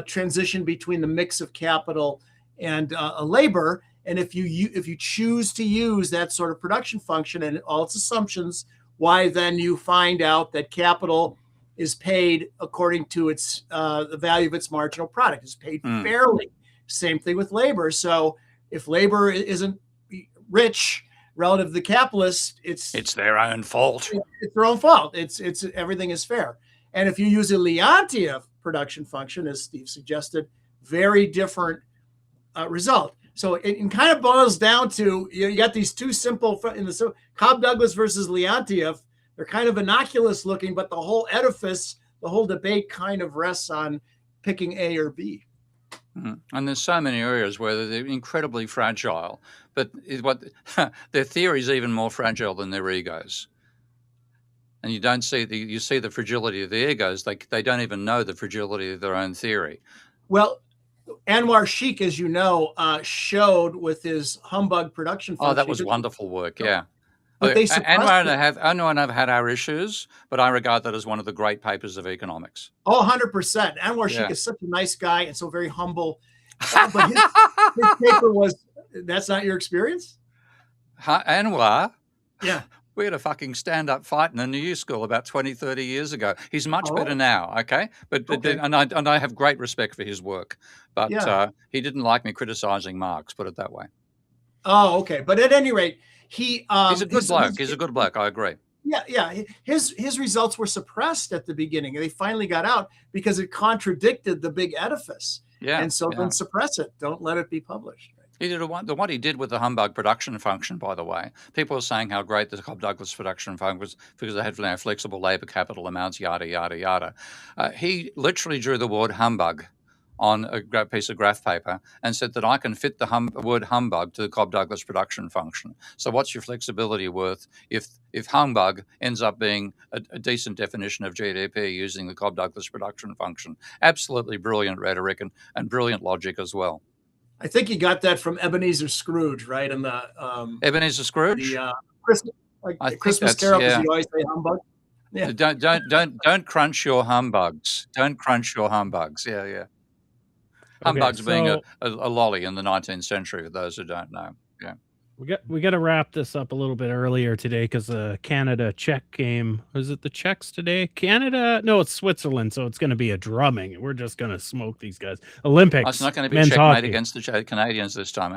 transition between the mix of capital and labor. And if you choose to use that sort of production function and all its assumptions, why then you find out that capital is paid according to its the value of its marginal product. It's paid fairly. Same thing with labor. So if labor isn't rich relative to the capitalist, it's their own fault. It's their own fault. It's everything is fair. And if you use a Leontief production function, as Steve suggested, very different result. So it kind of boils down to you got these two simple Cobb-Douglas versus Leontief. They're kind of innocuous looking, but the whole edifice, the whole debate kind of rests on picking A or B. And there's so many areas where they're incredibly fragile, but their theory is even more fragile than their egos. And you don't see you see the fragility of the egos. They don't even know the fragility of their own theory. Well, Anwar Sheikh, as you know, showed with his humbug production function. Oh, that was wonderful work. Yeah. But they Anwar and I have had our issues, but I regard that as one of the great papers of economics. Oh, 100%. Anwar Sheikh is such a nice guy and so very humble. But his paper that's not your experience? Anwar? Yeah. We had a fucking stand-up fight in the New School about 20, 30 years ago. He's much better now, okay? And I have great respect for his work. But he didn't like me criticizing Marx, put it that way. Oh, okay. But at any rate, he's a good bloke. He's a good bloke. I agree. Yeah. His results were suppressed at the beginning. They finally got out because it contradicted the big edifice. Yeah. And so then suppress it. Don't let it be published. He did what he did with the humbug production function, by the way. People are saying how great the Cobb-Douglas production function was because they had flexible labor capital amounts, yada, yada, yada. He literally drew the word humbug on a piece of graph paper and said that I can fit the word humbug to the Cobb-Douglas production function. So what's your flexibility worth if humbug ends up being a decent definition of GDP using the Cobb-Douglas production function? Absolutely brilliant rhetoric and brilliant logic as well. I think you got that from Ebenezer Scrooge, right? And the Ebenezer Scrooge, the Christmas Carol, because you always say humbug. Yeah. Don't crunch your humbugs. Don't crunch your humbugs. Yeah. Humbugs being a lolly in the 19th century, for those who don't know. Yeah. We got to wrap this up a little bit earlier today because the Canada-Czech game, was it the Czechs today? Canada? No, it's Switzerland, so it's going to be a drumming. We're just going to smoke these guys. Olympics. It's not going to be a checkmate against the Canadians this time.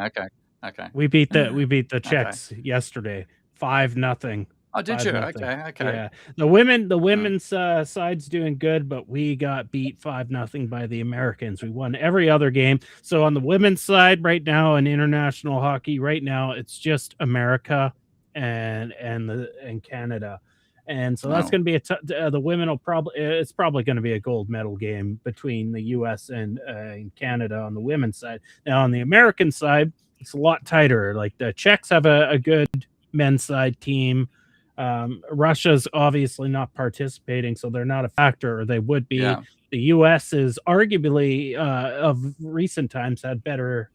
Okay. We beat the Czechs yesterday, 5-0. Oh, did you? Okay. Yeah. The women's side's doing good, but we got beat 5-0 by the Americans. We won every other game. So on the women's side right now in international hockey, right now it's just America and Canada. And so that's going to be the women it's probably going to be a gold medal game between the US and Canada on the women's side. Now on the American side, it's a lot tighter. Like the Czechs have a good men's side team. Russia's obviously not participating, so they're not a factor, or they would be. Yeah. The U.S. is arguably of recent times had better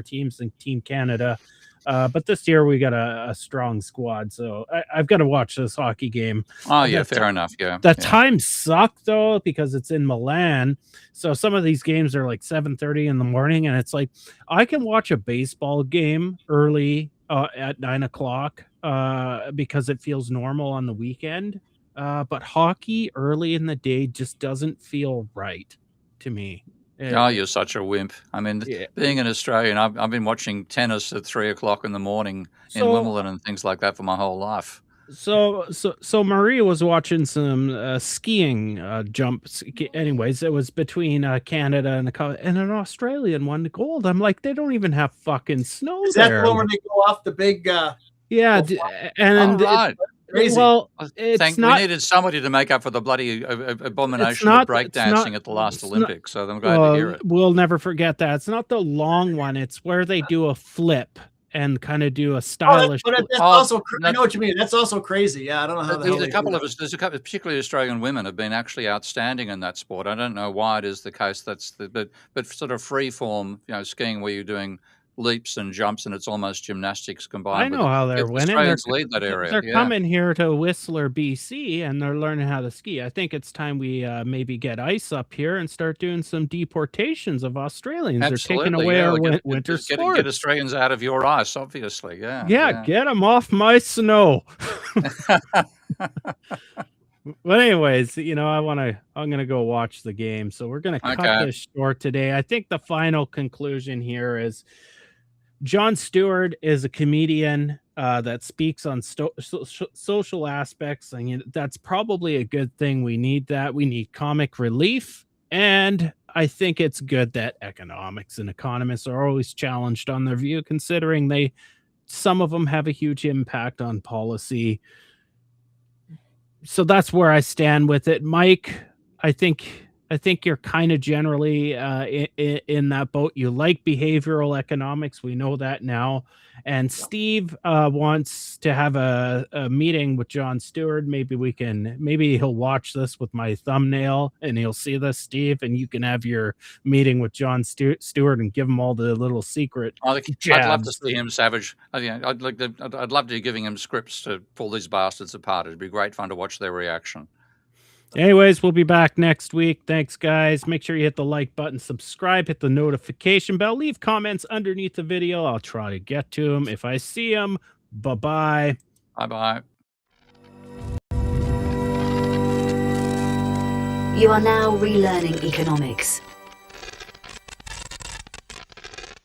teams than Team Canada, but this year we got a strong squad. So I've got to watch this hockey game. Oh yeah, fair enough. Yeah, times suck though because it's in Milan. So some of these games are like 7:30 in the morning, and it's like I can watch a baseball game early at 9 o'clock. Because it feels normal on the weekend, but hockey early in the day just doesn't feel right to me. Oh, you're such a wimp. I mean, being an Australian, I've been watching tennis at 3 o'clock in the morning in Wimbledon and things like that for my whole life. So Maria was watching some skiing jumps. Anyways, it was between Canada and an Australian won the gold. I'm like, they don't even have fucking snow Is that there. the one where they go off the big? Yeah, All right. Crazy. well, I it's think not. we needed somebody to make up for the bloody abomination not- of it's not- breakdancing at the last it's not- Olympics. So I'm glad to hear it. We'll never forget that. It's not the long one. It's where they do a flip and kind of do a stylish. That's Oh, also. I that- know what you mean. That's also crazy. Yeah, I don't know how the hell There's they a couple do of that. us. There's a couple, particularly Australian women, have been actually outstanding in that sport. I don't know why it is the case. But sort of free form, skiing where you're doing leaps and jumps and it's almost gymnastics combined. I know how they're winning. Australians lead that area. They're Yeah. coming here to Whistler, BC, and they're learning how to ski. I think it's time we maybe get ice up here and start doing some deportations of Australians. Absolutely, They're taking away our Get- winter get, sports. Get Australians out of your ice, obviously. Yeah, get them off my snow. But anyways, I'm gonna go watch the game. So we're gonna cut Okay. this short today. I think the final conclusion here is Jon Stewart is a comedian that speaks on social aspects, and that's probably a good thing. We need that. We need comic relief, and I think it's good that economics and economists are always challenged on their view, considering some of them have a huge impact on policy. So that's where I stand with it, Mike. I think you're kind of generally in that boat. You like behavioral economics. We know that now. And Steve wants to have a meeting with Jon Stewart. Maybe he'll watch this with my thumbnail and he'll see this, Steve, and you can have your meeting with Jon Stewart and give him all the little secret I'd love to jabs. see him savage. I'd love to be giving him scripts to pull these bastards apart. It'd be great fun to watch their reaction. Anyways, we'll be back next week. Thanks, guys. Make sure you hit the like button, subscribe, hit the notification bell, leave comments underneath the video. I'll try to get to them if I see them. Bye-bye. Bye-bye. You are now relearning economics.